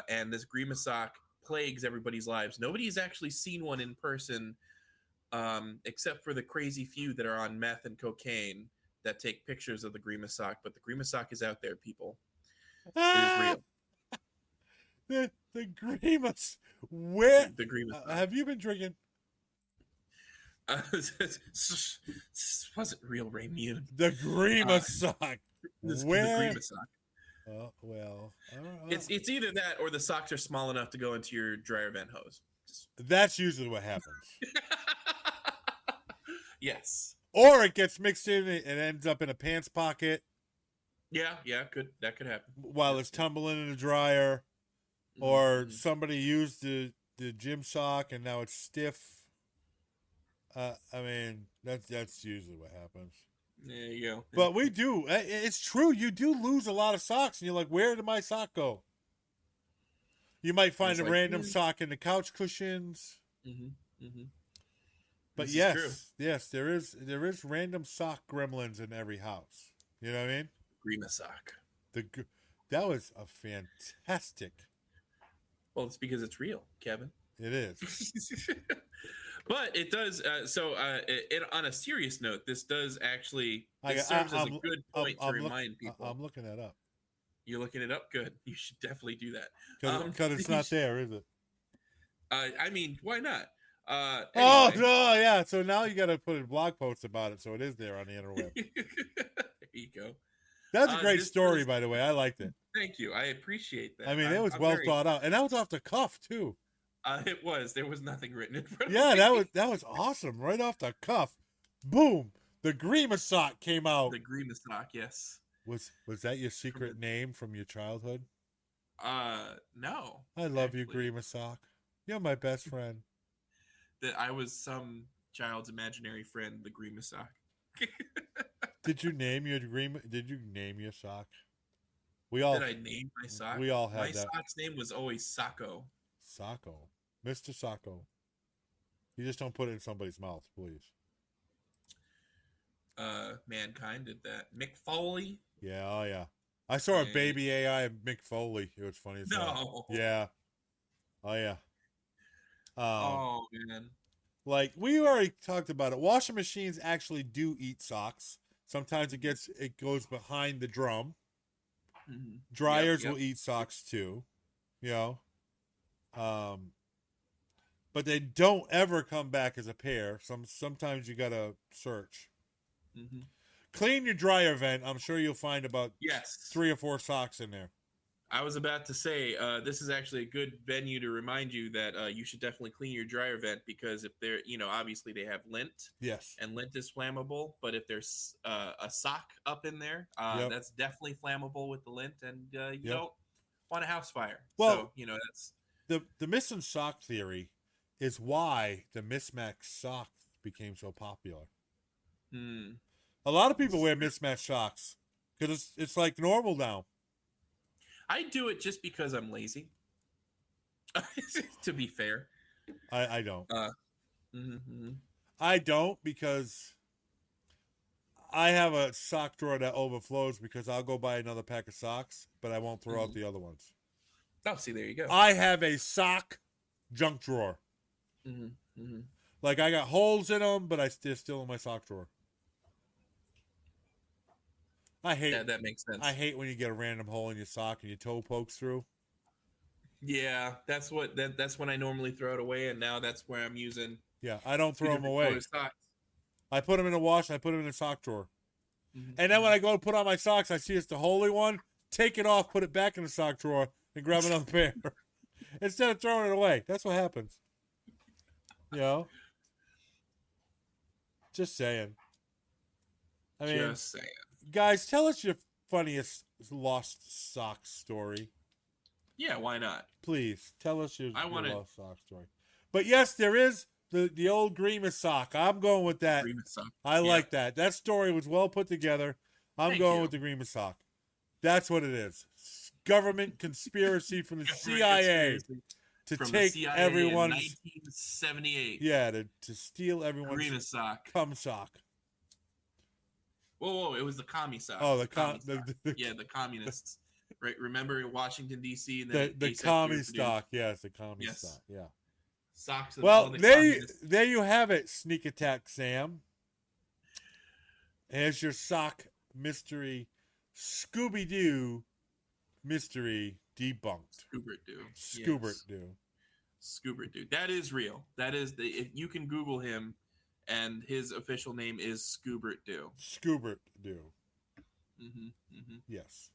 And this Grimasock plagues everybody's lives. Nobody's actually seen one in person, except for the crazy few that are on meth and cocaine that take pictures of the Grimasock. But the Grimasock is out there, people. It is real. The Grimace. Where? The Grimasock. Have you been drinking? This wasn't real Raymune. The Grimasock. Where? The Grimasock. Oh, well. It's either that or the socks are small enough to go into your dryer vent hose. That's usually what happens. Yes. Or it gets mixed in and ends up in a pants pocket. Yeah, that could happen. While it's tumbling in the dryer. Or somebody used the gym sock and now it's stiff. I mean, that's usually what happens. There you go. But we do. It's true. You do lose a lot of socks, and you're like, where did my sock go? You might find a random sock in the couch cushions. But yes, there is random sock gremlins in every house. You know what I mean? Grimasock. That was a fantastic. Well, it's because it's real, Kevin. It is. But it does. On a serious note, this does actually. This serves as a good point to remind people. I'm looking that up. You're looking it up. Good. You should definitely do that. Because it's not there, is it? I mean, why not? Anyway. Oh no, yeah. So now you got to put in blog posts about it, so it is there on the interweb. There you go. That's a great story, by the way. I liked it. Thank you. I appreciate that. I mean, it was well thought out, and that was off the cuff too. It was. There was nothing written in front of me. Yeah, that was awesome. Right off the cuff. Boom. The Grimasock came out. The Grimasock, yes. Was that your secret name from your childhood? No. I love you, Grimasock. You're my best friend. That I was some child's imaginary friend, the Grimasock. Did you name your sock? We all. Did I name my sock? We all had my that. My sock's name was always Sacco. Sacco. Mr. Sacco. You just don't put it in somebody's mouth, please. Mankind did that. Mick Foley? Yeah, oh yeah. I saw a baby AI Mick Foley. It was funny as hell. Yeah. Oh yeah. Oh man. Like we already talked about it. Washing machines actually do eat socks. Sometimes it goes behind the drum. Dryers will eat socks too. you know. But they don't ever come back as a pair. Sometimes you gotta search. Mm-hmm. Clean your dryer vent. I'm sure you'll find about Yes. 3 or 4 socks in there. I was about to say, this is actually a good venue to remind you that you should definitely clean your dryer vent, because if they're, obviously they have lint. Yes. And lint is flammable, but if there's a sock up in there, Yep. that's definitely flammable with the lint, and you Yep. don't want a house fire. Well, so, that's... The missing sock theory is why the mismatched sock became so popular. A lot of people wear mismatched socks because it's like normal now. I do it just because I'm lazy. To be fair, I don't. Mm-hmm. I don't, because I have a sock drawer that overflows, because I'll go buy another pack of socks, but I won't throw out the other ones. Oh, see, there you go. I have a sock junk drawer. Mm-hmm. Like, I got holes in them, but they're still in my sock drawer. I hate that makes sense. I hate when you get a random hole in your sock and your toe pokes through. Yeah, that's when I normally throw it away, and now that's where I'm using. Yeah, I don't throw them away. Socks. I put them in the wash. I put them in the sock drawer. Mm-hmm. And then when I go to put on my socks, I see it's the holy one. Take it off, put it back in the sock drawer, and grab another pair. Instead of throwing it away. That's what happens. You know? Just saying. I mean, Just saying. Guys, tell us your funniest lost sock story. Yeah, why not? Please, tell us your lost sock story. But yes, there is the old Grimace sock. I'm going with that. Grimace sock. I like that. That story was well put together. I'm going with the Grimace sock. That's what it is. Government conspiracy from the CIA to take everyone's 1978. Yeah, to steal everyone's Grimace sock. cum sock. Whoa! It was the commie sock. Oh, the communists. Right? Remember in Washington D.C. and then the commie stock. Yes, the commie stock. Yeah. Socks. Well, there you have it. Sneak Attack Sam. Here's your sock mystery, Scooby-Doo mystery debunked. Scoobert-Doo. That is real. That is if you can Google him, and his official name is Scoobert-Doo. Scoobert-Doo. Mm-hmm. Yes.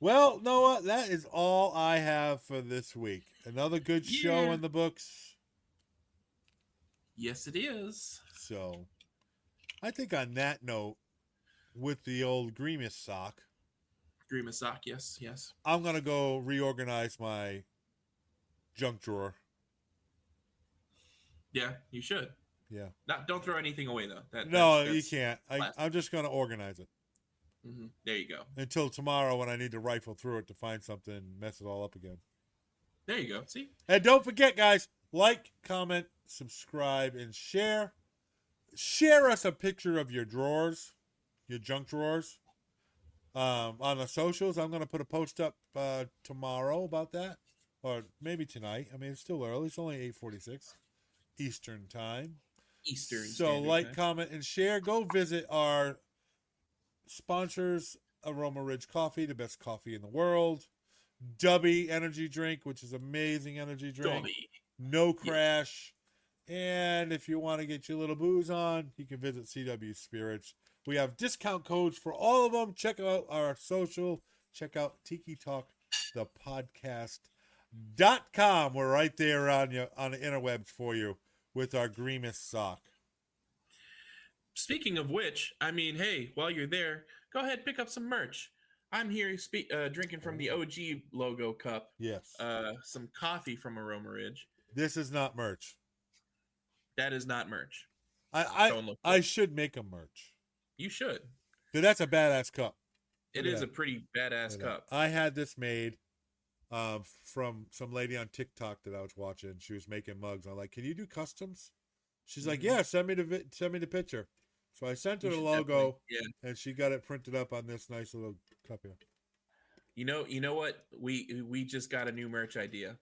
Well, Noah, that is all I have for this week. Another good show in the books. Yes, it is. So, I think on that note, with the old Grimace sock. Yes. I'm going to go reorganize my junk drawer. Yeah, you should. Yeah. Don't throw anything away, though. You can't. I'm just going to organize it. Mm-hmm. There you go. Until tomorrow when I need to rifle through it to find something and mess it all up again. There you go. See? And don't forget, guys, like, comment, subscribe, and share. Share us a picture of your drawers, your junk drawers, on the socials. I'm going to put a post up tomorrow about that, or maybe tonight. I mean, it's still early. It's only 8:46 Eastern time. So like, comment, and share. Go visit our sponsors, Aroma Ridge Coffee, the best coffee in the world. Dubby Energy Drink, which is amazing energy drink. Dubby. No crash. And if you want to get your little booze on, you can visit CW Spirits. We have discount codes for all of them. Check out our social. Check out Tiki Talk, the podcast.com. We're right there on the interwebs for you with our Grimace sock. Speaking of which, I mean, hey, while you're there, go ahead, pick up some merch. I'm here drinking from the OG logo cup. Yes. Some coffee from Aroma Ridge. This is not merch. That is not merch. I should make a merch. You should. Because that's a badass cup. It is a pretty badass cup. I had this made from some lady on TikTok that I was watching. She was making mugs. I'm like, can you do customs? She's like, yeah, send me the picture. So I sent her the logo, and she got it printed up on this nice little cup here. You know what? We just got a new merch idea.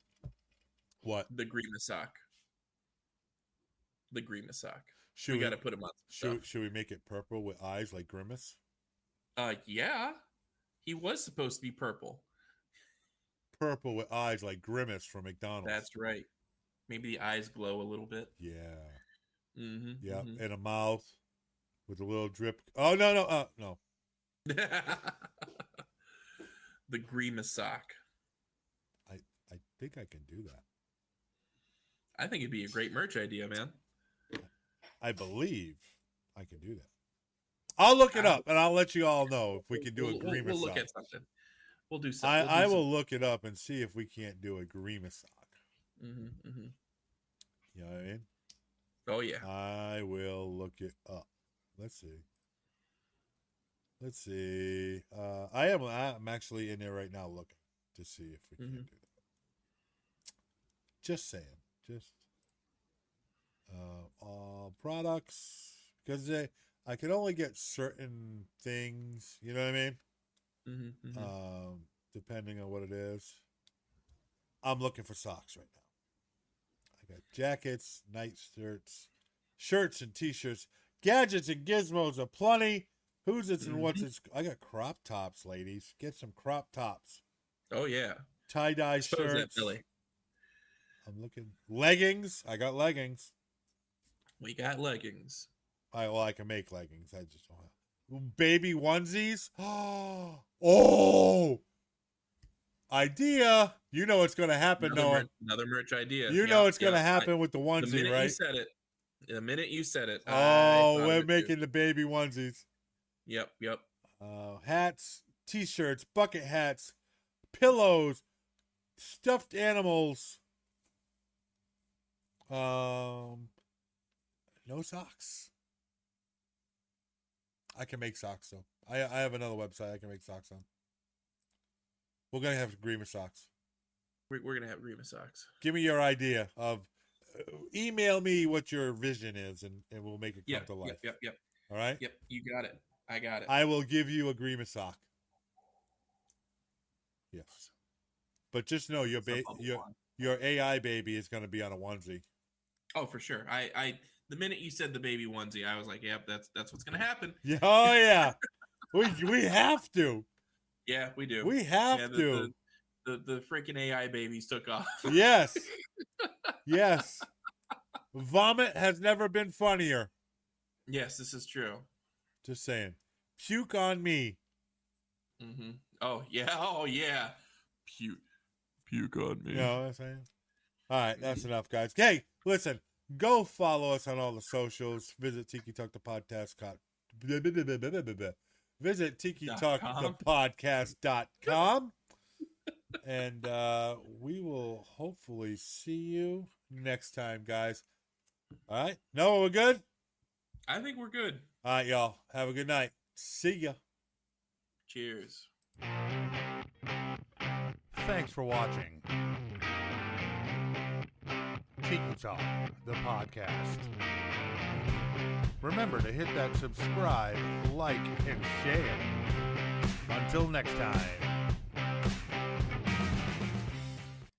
What? The Grimace sock. The Grimace sock. We got to put them on some stuff. Should we make it purple with eyes like Grimace? Yeah. He was supposed to be purple. purple with eyes like Grimace from McDonald's. That's right. Maybe the eyes glow a little bit. Yeah. Mm-hmm. Yeah. Mm-hmm. And a mouth with a little drip. Oh, no. No. The Grimace sock. I think I can do that. I think it'd be a great merch idea, man. I believe I can do that. I'll look it up, and I'll let you all know if we can do a Grimace We'll look sock. at something. We'll do something. I will look it up and see if we can't do a Grimace sock. Mm-hmm, mm-hmm. You know what I mean? Oh, yeah. I will look it up. Let's see. I'm actually in there right now looking to see if we can do that. Just saying. Just all products, because I can only get certain things. You know what I mean? Mm-hmm, mm-hmm. Depending on what it is. I'm looking for socks right now. I got jackets, night shirts and t-shirts, gadgets and gizmos aplenty. Who's it's and what's it's? I got crop tops, ladies. Get some crop tops. Oh, yeah. Tie-dye Expose that shirts. belly. I'm looking. Leggings. I got leggings. We got leggings. I can make leggings. I just don't have. Baby onesies. Oh! Idea. You know what's going to happen, Noah. Another merch idea. You know it's going to happen with the onesie, right? The minute you said it. Oh, we're making the baby onesies. Yep. Hats, t-shirts, bucket hats, pillows, stuffed animals. No socks. I can make socks though. I have another website I can make socks on. We're gonna have Grimace socks. We're gonna have Grimace socks. Give me your idea of. Email me what your vision is, and we'll make it come to life. Yep. All right. Yep. You got it. I got it. I will give you a Grimace sock. Yes, but just know your AI baby is gonna be on a onesie. Oh, for sure. I the minute you said the baby onesie, I was like, yep, that's what's gonna happen. Yeah. Oh yeah. we have to. Yeah, we do. We have to. The freaking AI babies took off. Yes. Yes. Vomit has never been funnier. Yes, this is true. Just saying. Puke on me. Mm-hmm. Oh yeah. Puke on me. You know what I'm saying? All right, that's enough, guys. Hey, listen, go follow us on all the socials. Visit Tiki Talk the Podcast. Visit TikiTalkThePodcast.com. And we will hopefully see you next time, guys. All right? Noah, we're good? I think we're good. All right, y'all. Have a good night. See ya. Cheers. Thanks for watching Tiki Talk, the podcast. Remember to hit that subscribe, like, and share. Until next time.